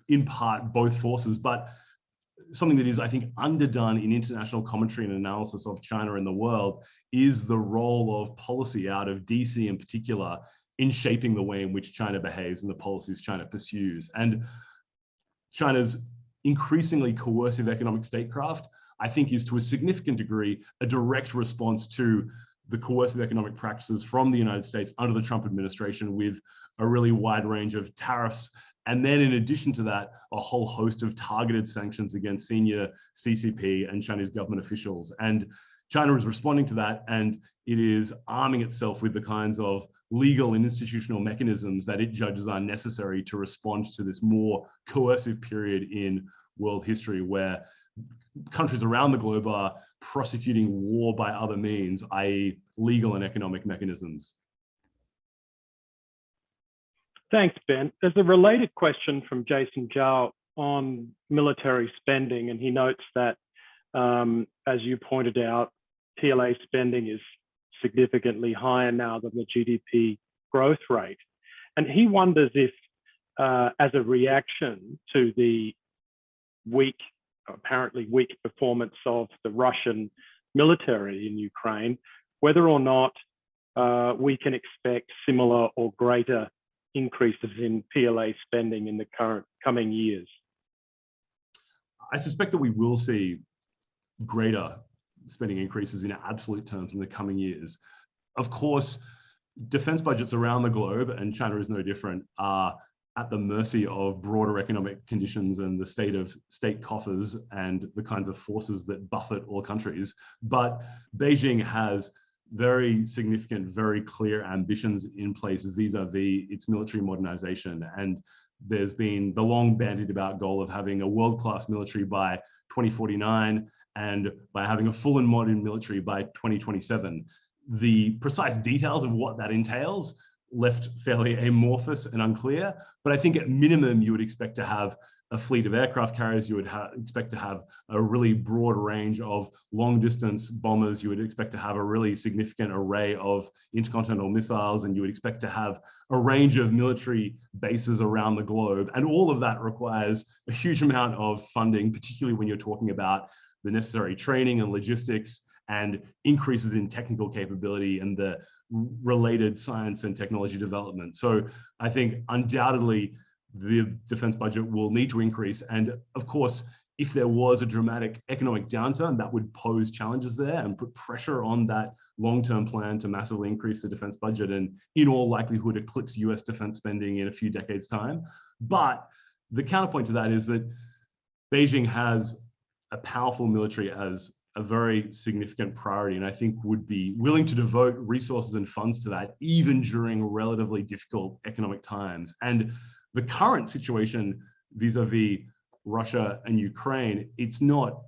in part both forces, but something that is, I think, underdone in international commentary and analysis of China in the world is the role of policy out of DC in particular in shaping the way in which China behaves and the policies China pursues. And China's increasingly coercive economic statecraft, I think, is to a significant degree a direct response to the coercive economic practices from the United States under the Trump administration, with a really wide range of tariffs And then in addition to that, a whole host of targeted sanctions against senior CCP and Chinese government officials. And China is responding to that, and it is arming itself with the kinds of legal and institutional mechanisms that it judges are necessary to respond to this more coercive period in world history, where countries around the globe are prosecuting war by other means, i.e. legal and economic mechanisms. Thanks, Ben. There's a related question from Jason Zhao on military spending, and he notes that, as you pointed out, PLA spending is significantly higher now than the GDP growth rate. And he wonders if, as a reaction to the apparently weak performance of the Russian military in Ukraine, whether or not we can expect similar or greater increases in PLA spending in the coming years. I suspect that we will see greater spending increases in absolute terms in the coming years. Of course, defense budgets around the globe, and China is no different, are at the mercy of broader economic conditions and the state of state coffers and the kinds of forces that buffet all countries. But Beijing has very significant, very clear ambitions in place vis-a-vis its military modernization. And there's been the long bandied about goal of having a world-class military by 2049 and by having a full and modern military by 2027. The precise details of what that entails left fairly amorphous and unclear, but I think at minimum you would expect to have a fleet of aircraft carriers, you would expect to have a really broad range of long distance bombers, you would expect to have a really significant array of intercontinental missiles, and you would expect to have a range of military bases around the globe. And all of that requires a huge amount of funding, particularly when you're talking about the necessary training and logistics and increases in technical capability and the related science and technology development. So I think undoubtedly the defense budget will need to increase. And of course, if there was a dramatic economic downturn, that would pose challenges there and put pressure on that long-term plan to massively increase the defense budget and in all likelihood eclipse US defense spending in a few decades' time. But the counterpoint to that is that Beijing has a powerful military as a very significant priority, and I think would be willing to devote resources and funds to that even during relatively difficult economic times. And the current situation vis-a-vis Russia and Ukraine, it's not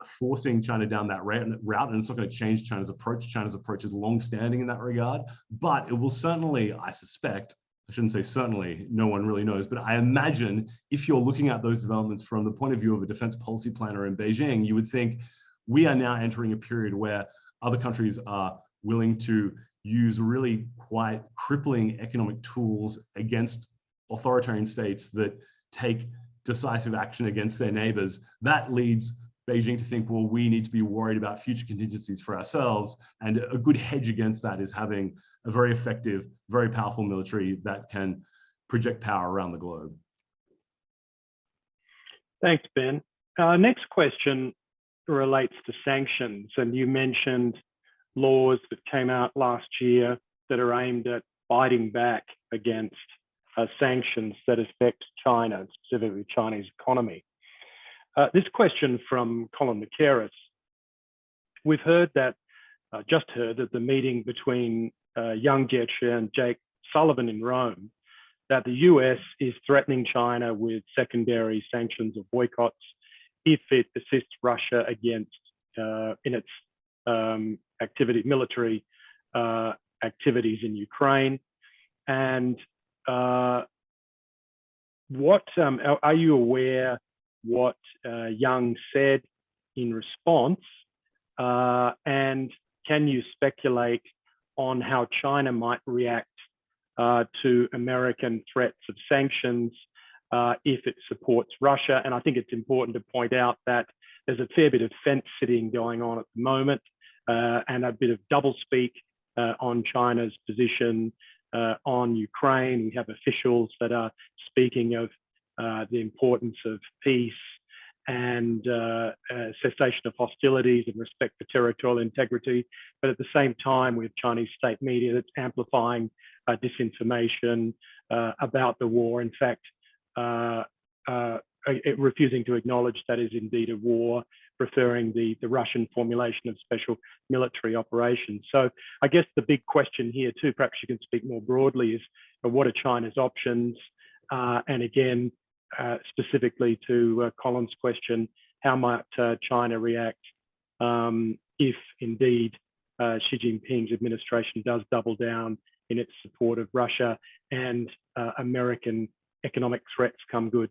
forcing China down that route, and it's not going to change China's approach. China's approach is long-standing in that regard, but it will certainly, I suspect, I shouldn't say certainly, no one really knows, but I imagine if you're looking at those developments from the point of view of a defense policy planner in Beijing, you would think we are now entering a period where other countries are willing to use really quite crippling economic tools against authoritarian states that take decisive action against their neighbors. That leads Beijing to think, well, we need to be worried about future contingencies for ourselves. And a good hedge against that is having a very effective, very powerful military that can project power around the globe. Thanks, Ben. Next question relates to sanctions. And you mentioned laws that came out last year that are aimed at fighting back against sanctions that affect China, specifically Chinese economy. This question from Colin McCarris. We've heard that, just heard that the meeting between Yang Jiechi and Jake Sullivan in Rome, that the US is threatening China with secondary sanctions or boycotts if it assists Russia against in its military activities in Ukraine. And what are you aware what Yang said in response, and can you speculate on how China might react to American threats of sanctions if it supports Russia? And I think it's important to point out that there's a fair bit of fence sitting going on at the moment and a bit of doublespeak on China's position on Ukraine. We have officials that are speaking of the importance of peace and cessation of hostilities and respect for territorial integrity. But at the same time, we have Chinese state media that's amplifying disinformation about the war. In fact, refusing to acknowledge that is indeed a war, preferring the Russian formulation of special military operations. So I guess the big question here too, perhaps you can speak more broadly, is what are China's options? And again, specifically to Colin's question, how might China react if indeed Xi Jinping's administration does double down in its support of Russia and American economic threats come good?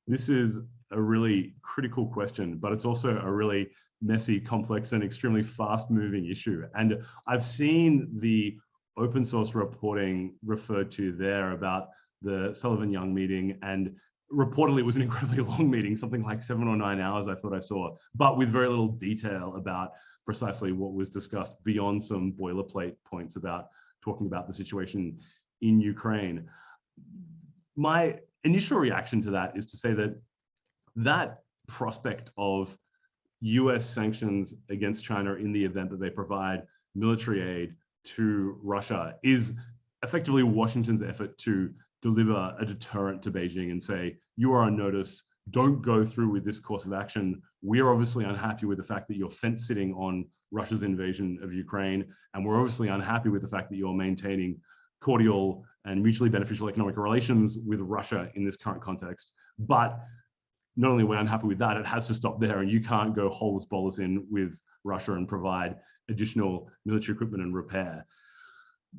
This is a really critical question, but it's also a really messy, complex, and extremely fast-moving issue. And I've seen the open source reporting referred to there about the Sullivan-Young meeting, and reportedly it was an incredibly long meeting, something like 7 or 9 hours, I thought I saw, but with very little detail about precisely what was discussed beyond some boilerplate points about talking about the situation in Ukraine. My initial reaction to that is to say that that prospect of US sanctions against China in the event that they provide military aid to Russia is effectively Washington's effort to deliver a deterrent to Beijing and say, you are on notice, don't go through with this course of action. We're obviously unhappy with the fact that you're fence sitting on Russia's invasion of Ukraine, and we're obviously unhappy with the fact that you're maintaining cordial and mutually beneficial economic relations with Russia in this current context. But not only are we unhappy with that, it has to stop there, and you can't go holus bolus in with Russia and provide additional military equipment and repair.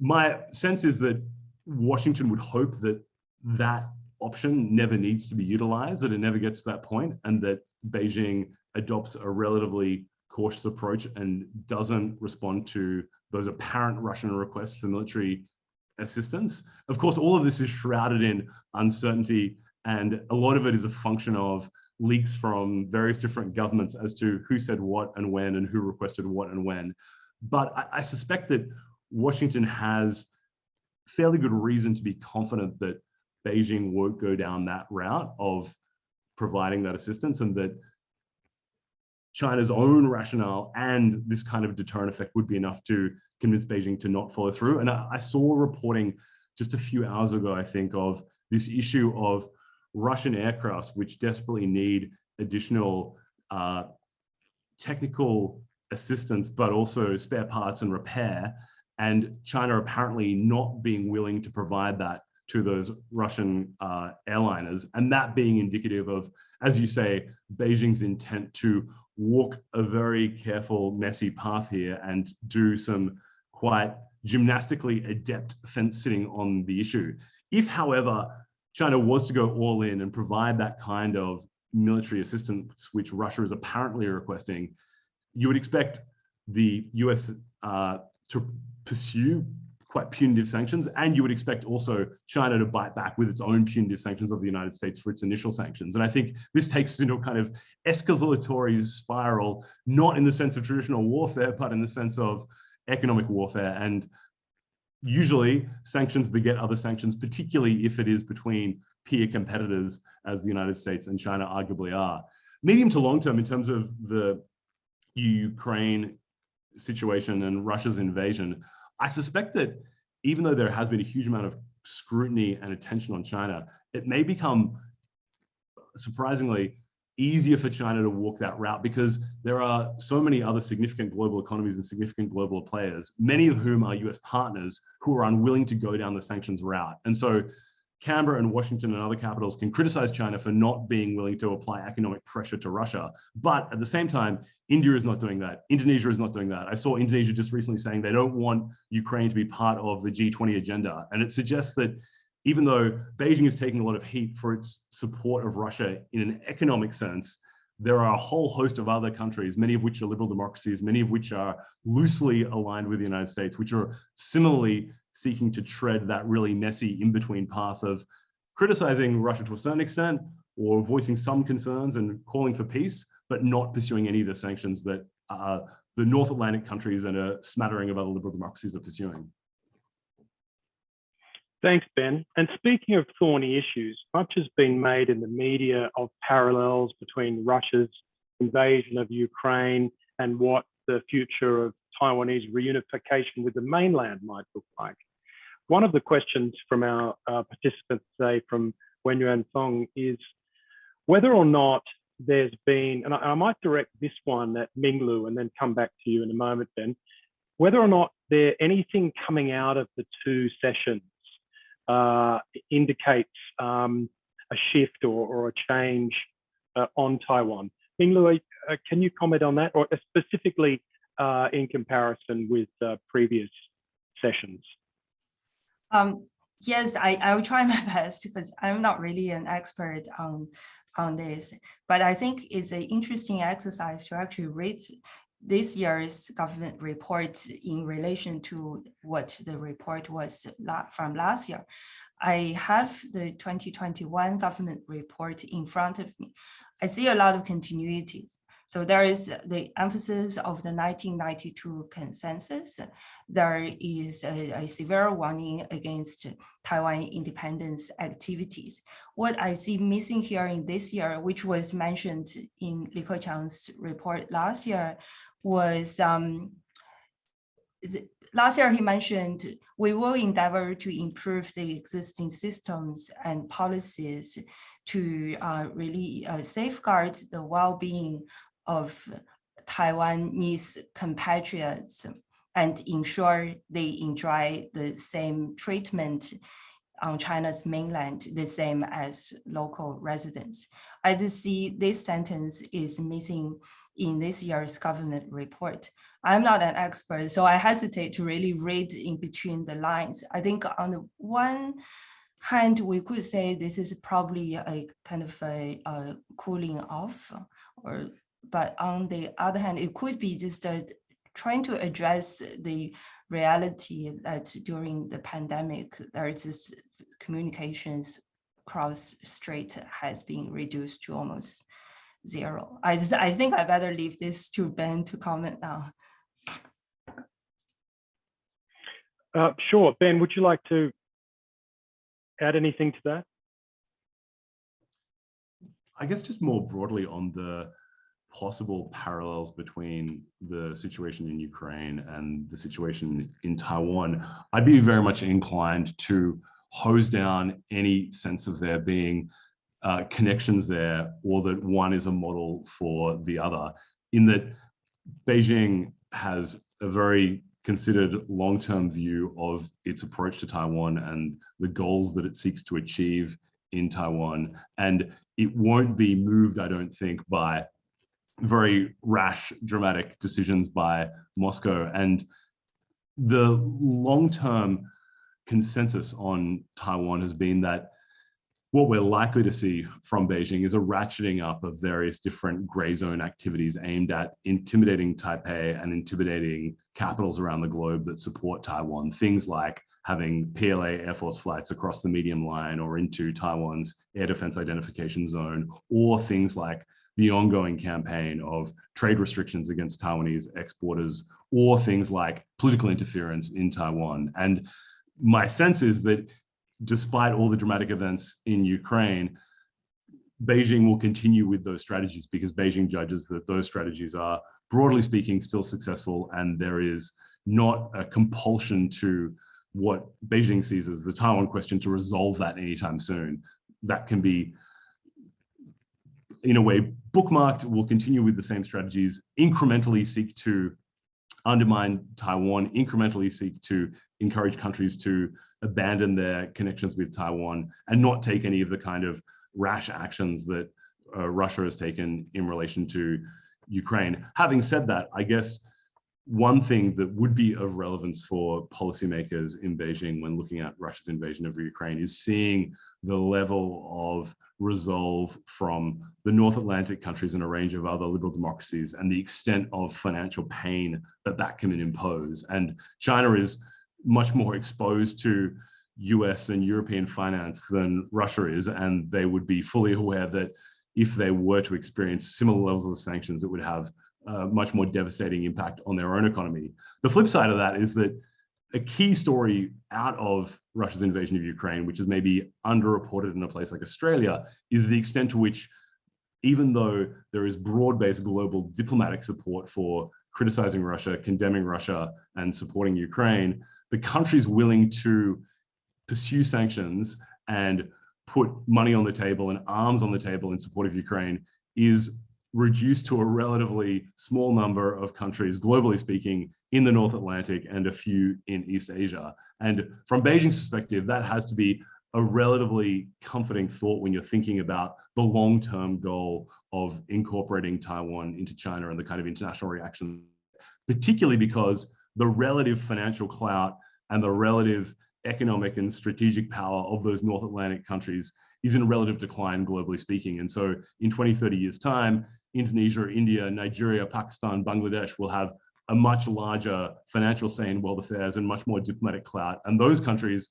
My sense is that Washington would hope that that option never needs to be utilized, that it never gets to that point, and that Beijing adopts a relatively cautious approach and doesn't respond to those apparent Russian requests for military assistance. Of course, all of this is shrouded in uncertainty, and a lot of it is a function of leaks from various different governments as to who said what and when and who requested what and when. But I suspect that Washington has fairly good reason to be confident that Beijing won't go down that route of providing that assistance, and that China's own rationale and this kind of deterrent effect would be enough to convince Beijing to not follow through. And I saw reporting just a few hours ago, I think, of this issue of Russian aircraft which desperately need additional technical assistance, but also spare parts and repair, and China apparently not being willing to provide that to those Russian airliners, and that being indicative of, as you say, Beijing's intent to walk a very careful, messy path here and do some quite gymnastically adept fence sitting on the issue. If, however, China was to go all in and provide that kind of military assistance, which Russia is apparently requesting, you would expect the US to pursue quite punitive sanctions, and you would expect also China to bite back with its own punitive sanctions of the United States for its initial sanctions. And I think this takes us into a kind of escalatory spiral, not in the sense of traditional warfare, but in the sense of economic warfare. And usually sanctions beget other sanctions, particularly if it is between peer competitors, as the United States and China arguably are. Medium to long term, in terms of the Ukraine situation and Russia's invasion, I suspect that even though there has been a huge amount of scrutiny and attention on China, it may become surprisingly easier for China to walk that route, because there are so many other significant global economies and significant global players, many of whom are US partners, who are unwilling to go down the sanctions route. And so Canberra and Washington and other capitals can criticize China for not being willing to apply economic pressure to Russia. But at the same time, India is not doing that. Indonesia is not doing that. I saw Indonesia just recently saying they don't want Ukraine to be part of the G20 agenda. And it suggests that even though Beijing is taking a lot of heat for its support of Russia in an economic sense, there are a whole host of other countries, many of which are liberal democracies, many of which are loosely aligned with the United States, which are similarly seeking to tread that really messy in-between path of criticizing Russia to a certain extent, or voicing some concerns and calling for peace, but not pursuing any of the sanctions that the North Atlantic countries and a smattering of other liberal democracies are pursuing. Thanks, Ben. And speaking of thorny issues, much has been made in the media of parallels between Russia's invasion of Ukraine and what the future of Taiwanese reunification with the mainland might look like. One of the questions from our participants today from Wenyuan Fong is whether or not there's been, and I might direct this one at Minglu and then come back to you in a moment, Ben, whether or not there anything coming out of the two sessions indicates a shift or a change on Taiwan. Minglu, can you comment on that, or specifically in comparison with previous sessions? Yes, I will try my best because I'm not really an expert on this, but I think it's an interesting exercise to actually read this year's government report in relation to what the report was from last year. I have the 2021 government report in front of me. I see a lot of continuities. So there is the emphasis of the 1992 consensus. There is a severe warning against Taiwan independence activities. What I see missing here in this year, which was mentioned in Li Keqiang's report last year, was last year he mentioned we will endeavor to improve the existing systems and policies to really safeguard the well-being of Taiwanese compatriots and ensure they enjoy the same treatment on China's mainland, the same as local residents. I just see this sentence is missing in this year's government report. I'm not an expert, so I hesitate to really read in between the lines. I think on the one hand, we could say this is probably a kind of a cooling off, but on the other hand, it could be just trying to address the reality that during the pandemic, there is this communications cross strait has been reduced to almost zero. I think I better leave this to Ben to comment now. Sure, Ben, would you like to add anything to that? I guess just more broadly on the possible parallels between the situation in Ukraine and the situation in Taiwan, I'd be very much inclined to hose down any sense of there being connections there, or that one is a model for the other, in that Beijing has a very considered long-term view of its approach to Taiwan and the goals that it seeks to achieve in Taiwan. And it won't be moved, I don't think, by very rash, dramatic decisions by Moscow. And the long-term consensus on Taiwan has been that what we're likely to see from Beijing is a ratcheting up of various different gray zone activities aimed at intimidating Taipei and intimidating capitals around the globe that support Taiwan. Things like having PLA Air Force flights across the medium line or into Taiwan's air defense identification zone, or things like the ongoing campaign of trade restrictions against Taiwanese exporters, or things like political interference in Taiwan. And my sense is that despite all the dramatic events in Ukraine, Beijing will continue with those strategies because Beijing judges that those strategies are, broadly speaking, still successful, and there is not a compulsion to what Beijing sees as the Taiwan question to resolve that anytime soon. That can be, in a way, bookmarked. Will continue with the same strategies, incrementally seek to undermine Taiwan, incrementally seek to encourage countries to abandon their connections with Taiwan, and not take any of the kind of rash actions that Russia has taken in relation to Ukraine. Having said that, I guess one thing that would be of relevance for policymakers in Beijing when looking at Russia's invasion of Ukraine is seeing the level of resolve from the North Atlantic countries and a range of other liberal democracies, and the extent of financial pain that that can impose. And China is much more exposed to US and European finance than Russia is, and they would be fully aware that if they were to experience similar levels of sanctions, it would have much more devastating impact on their own economy. The flip side of that is that a key story out of Russia's invasion of Ukraine, which is maybe underreported in a place like Australia, is the extent to which, even though there is broad-based global diplomatic support for criticizing Russia, condemning Russia, and supporting Ukraine, the countries willing to pursue sanctions and put money on the table and arms on the table in support of Ukraine is reduced to a relatively small number of countries, globally speaking, in the North Atlantic and a few in East Asia. And from Beijing's perspective, that has to be a relatively comforting thought when you're thinking about the long-term goal of incorporating Taiwan into China and the kind of international reaction, particularly because the relative financial clout and the relative economic and strategic power of those North Atlantic countries is in relative decline, globally speaking. And so in 20, 30 years' time, Indonesia, India, Nigeria, Pakistan, Bangladesh will have a much larger financial say in world affairs and much more diplomatic clout. And those countries,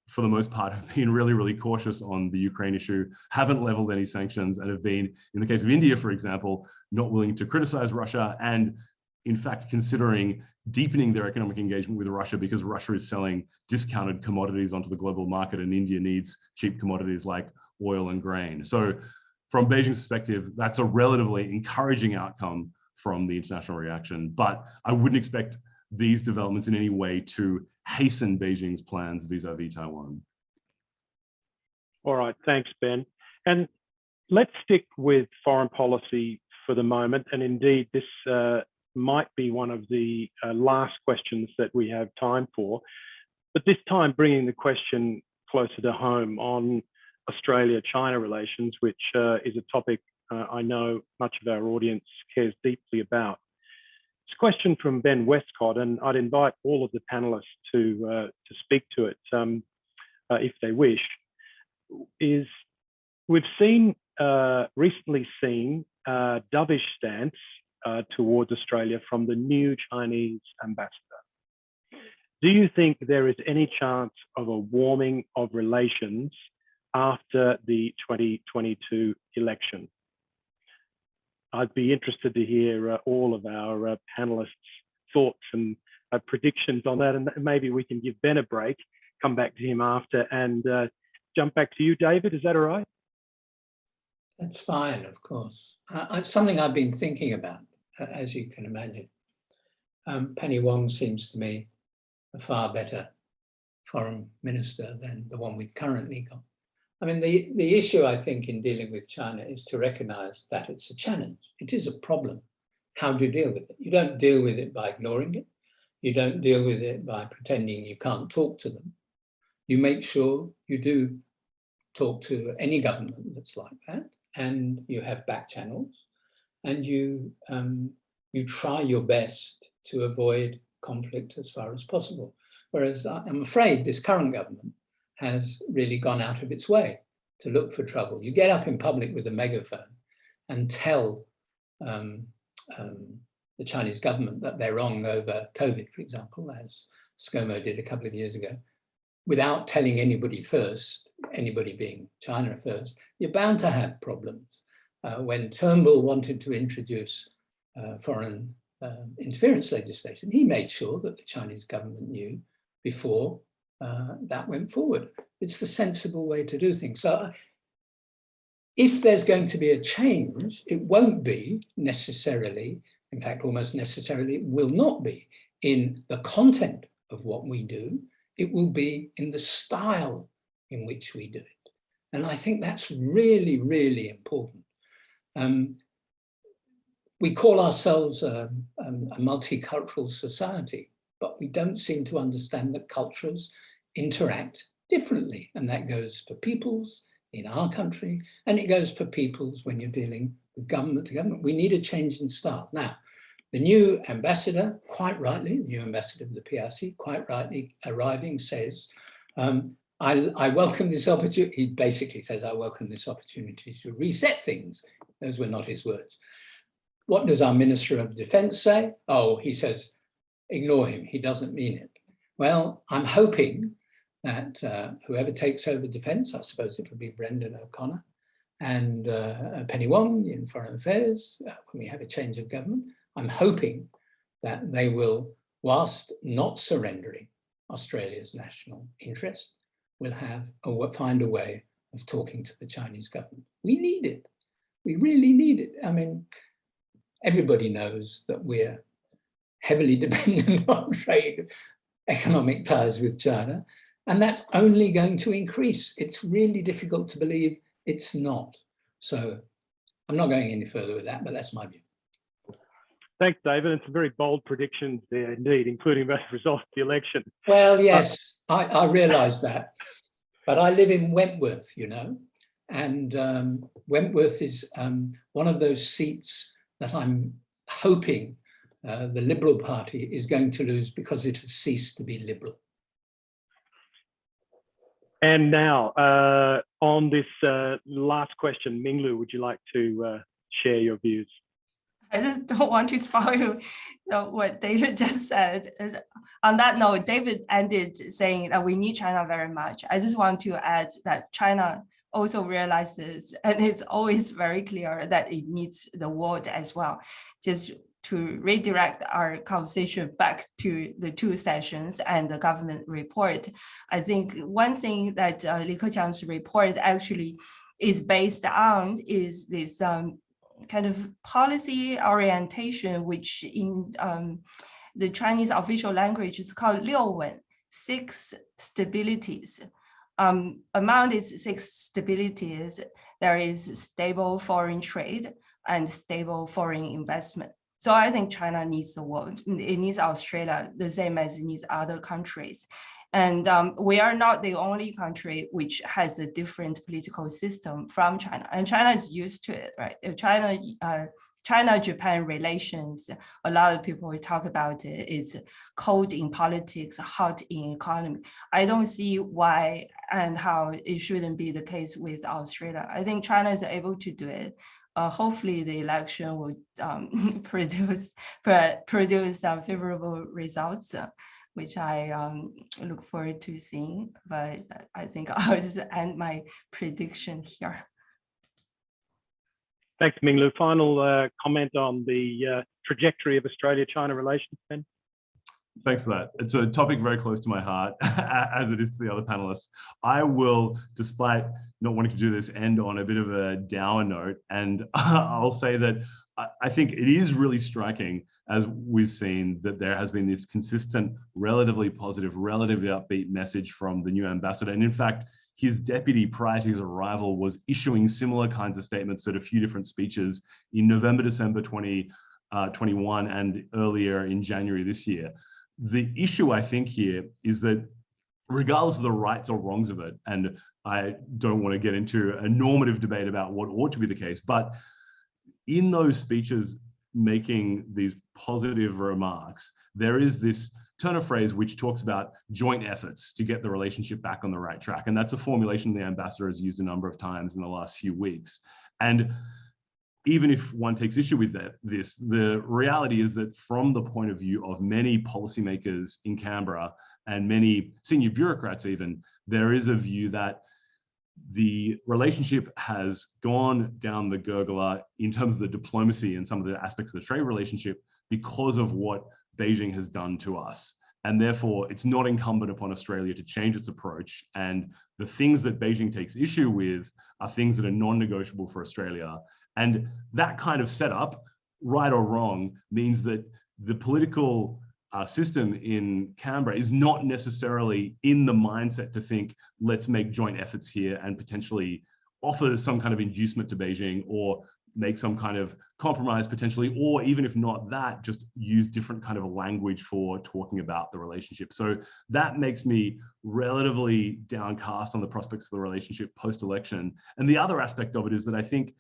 for the most part, have been really, really cautious on the Ukraine issue, haven't leveled any sanctions, and have been, in the case of India, for example, not willing to criticize Russia, and in fact, considering deepening their economic engagement with Russia because Russia is selling discounted commodities onto the global market and India needs cheap commodities like oil and grain. So from Beijing's perspective, that's a relatively encouraging outcome from the international reaction, but I wouldn't expect these developments in any way to hasten Beijing's plans vis-a-vis Taiwan. All right, thanks, Ben. And let's stick with foreign policy for the moment. And indeed, this might be one of the last questions that we have time for, but this time bringing the question closer to home on Australia-China relations, which is a topic I know much of our audience cares deeply about. It's a question from Ben Westcott, and I'd invite all of the panelists to speak to it if they wish. We've recently seen a dovish stance towards Australia from the new Chinese ambassador. Do you think there is any chance of a warming of relations after the 2022 election? I'd be interested to hear all of our panelists' thoughts and predictions on that, and maybe we can give Ben a break, come back to him after, and jump back to you, David. Is that all right? That's fine, of course. It's something I've been thinking about, as you can imagine. Penny Wong seems to me a far better foreign minister than the one we've currently got. I mean, the issue, I think, in dealing with China is to recognize that it's a challenge. It is a problem. How do you deal with it? You don't deal with it by ignoring it. You don't deal with it by pretending you can't talk to them. You make sure you do talk to any government that's like that, and you have back channels, and you try your best to avoid conflict as far as possible. Whereas I'm afraid this current government has really gone out of its way to look for trouble. You get up in public with a megaphone and tell the Chinese government that they're wrong over COVID, for example, as ScoMo did a couple of years ago, without telling anybody first, anybody being China first. You're bound to have problems. When Turnbull wanted to introduce foreign interference legislation, he made sure that the Chinese government knew before that went forward. It's the sensible way to do things. So if there's going to be a change, it won't be necessarily, in fact, almost necessarily, it will not be in the content of what we do. It will be in the style in which we do it. And I think that's really, really important. We call ourselves a multicultural society, but we don't seem to understand that cultures interact differently. And that goes for peoples in our country, and it goes for peoples when you're dealing with government to government. We need a change in style. Now, the new ambassador, quite rightly, the new ambassador of the PRC, quite rightly arriving, says, I welcome this opportunity. He basically says, I welcome this opportunity to reset things. Those were not his words. What does our Minister of Defense say? Oh, he says, ignore him, he doesn't mean it. Well, I'm hoping that whoever takes over defense, I suppose it'll be Brendan O'Connor, and Penny Wong in Foreign Affairs, when we have a change of government, I'm hoping that they will, whilst not surrendering Australia's national interest, we'll find a way of talking to the Chinese government. We need it. We really need it. I mean, everybody knows that we're heavily dependent on trade, economic ties with China, and that's only going to increase. It's really difficult to believe it's not. So I'm not going any further with that, but that's my view. Thanks, David. And some very bold predictions there indeed, including the result of the election. Well, yes, I realise that, but I live in Wentworth, you know, and Wentworth is one of those seats that I'm hoping the Liberal Party is going to lose because it has ceased to be liberal. And now, on this last question, Minglu, would you like to share your views? I just don't want to spoil what David just said. On that note, David ended saying that we need China very much. I just want to add that China also realizes, and it's always very clear that it needs the world as well. Just to redirect our conversation back to the 2 sessions and the government report, I think one thing that Li Keqiang's report actually is based on is this kind of policy orientation, which in the Chinese official language is called 6稳, 6 stabilities. Among these 6 stabilities, there is stable foreign trade and stable foreign investment. So I think China needs the world. It needs Australia the same as it needs other countries. And we are not the only country which has a different political system from China. And China is used to it, right? China-Japan relations, a lot of people talk about it. It's cold in politics, hot in economy. I don't see why and how it shouldn't be the case with Australia. I think China is able to do it. Hopefully the election will produce some favorable results, which I look forward to seeing. But I think I'll just end my prediction here. Thanks, Minglu. Final comment on the trajectory of Australia-China relations, Ben? Thanks for that. It's a topic very close to my heart, as it is to the other panelists. I will, despite not wanting to do this, end on a bit of a dour note. And I'll say that I think it is really striking, as we've seen, that there has been this consistent, relatively positive, relatively upbeat message from the new ambassador. And in fact, his deputy prior to his arrival was issuing similar kinds of statements at a few different speeches in November, December 2021 and earlier in January this year. The issue, I think, here is that regardless of the rights or wrongs of it, and I don't want to get into a normative debate about what ought to be the case, but in those speeches making these positive remarks, there is this turn of phrase which talks about joint efforts to get the relationship back on the right track. And that's a formulation the ambassador has used a number of times in the last few weeks. And even if one takes issue with this, the reality is that from the point of view of many policymakers in Canberra and many senior bureaucrats even, there is a view that the relationship has gone down the gurgler in terms of the diplomacy and some of the aspects of the trade relationship because of what Beijing has done to us. And therefore, it's not incumbent upon Australia to change its approach. And the things that Beijing takes issue with are things that are non-negotiable for Australia. And that kind of setup, right or wrong, means that the political system in Canberra is not necessarily in the mindset to think, let's make joint efforts here and potentially offer some kind of inducement to Beijing or make some kind of compromise potentially, or even if not that, just use different kind of language for talking about the relationship. So that makes me relatively downcast on the prospects of the relationship post-election. And the other aspect of it is that I think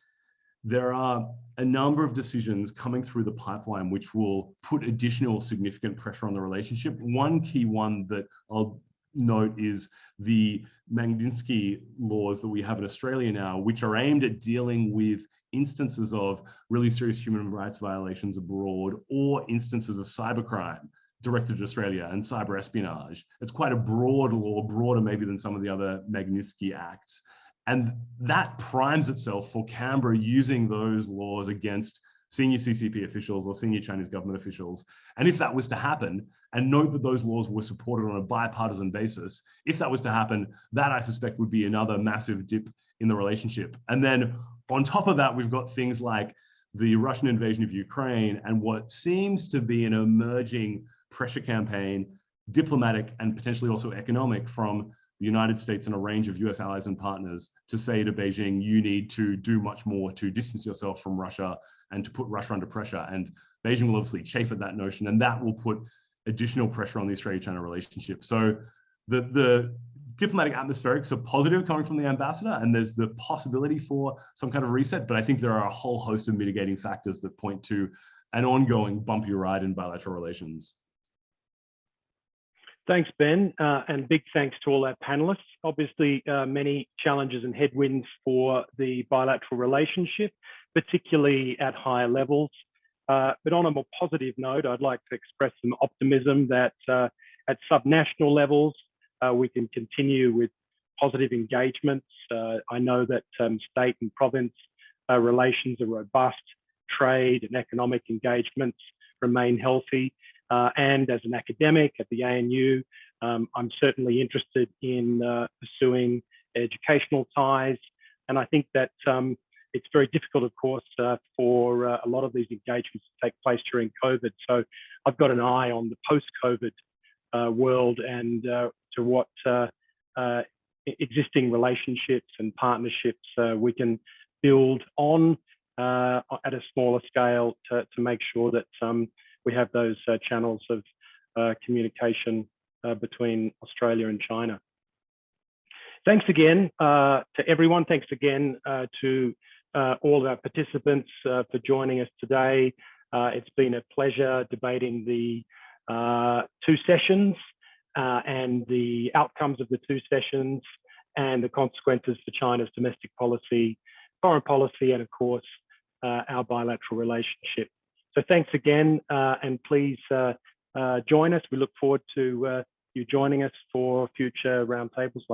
there are a number of decisions coming through the pipeline which will put additional significant pressure on the relationship. One key one that I'll note is the Magnitsky Laws that we have in Australia now, which are aimed at dealing with instances of really serious human rights violations abroad or instances of cybercrime directed at Australia and cyber espionage. It's quite a broad law, broader maybe than some of the other Magnitsky Acts. And that primes itself for Canberra using those laws against senior CCP officials or senior Chinese government officials. And if that was to happen, and note that those laws were supported on a bipartisan basis, if that was to happen, that I suspect would be another massive dip in the relationship. And then on top of that, we've got things like the Russian invasion of Ukraine and what seems to be an emerging pressure campaign, diplomatic and potentially also economic, from the United States and a range of US allies and partners to say to Beijing, you need to do much more to distance yourself from Russia and to put Russia under pressure. And Beijing will obviously chafe at that notion, and that will put additional pressure on the Australia-China relationship. So the diplomatic atmospherics are positive coming from the ambassador, and there's the possibility for some kind of reset, but I think there are a whole host of mitigating factors that point to an ongoing bumpy ride in bilateral relations. Thanks, Ben, and big thanks to all our panelists. Obviously, many challenges and headwinds for the bilateral relationship, particularly at higher levels. But on a more positive note, I'd like to express some optimism that at subnational levels, we can continue with positive engagements. I know that state and province relations are robust, trade and economic engagements remain healthy. And as an academic at the ANU, I'm certainly interested in pursuing educational ties. And I think that it's very difficult, of course, for a lot of these engagements to take place during COVID. So I've got an eye on the post-COVID world and to what existing relationships and partnerships we can build on at a smaller scale to make sure that we have those channels of communication between Australia and China. Thanks again to everyone. Thanks again to all of our participants for joining us today. It's been a pleasure debating the 2 sessions and the outcomes of the 2 sessions and the consequences for China's domestic policy, foreign policy, and of course, our bilateral relationship. So thanks again, and please join us. We look forward to you joining us for future roundtables like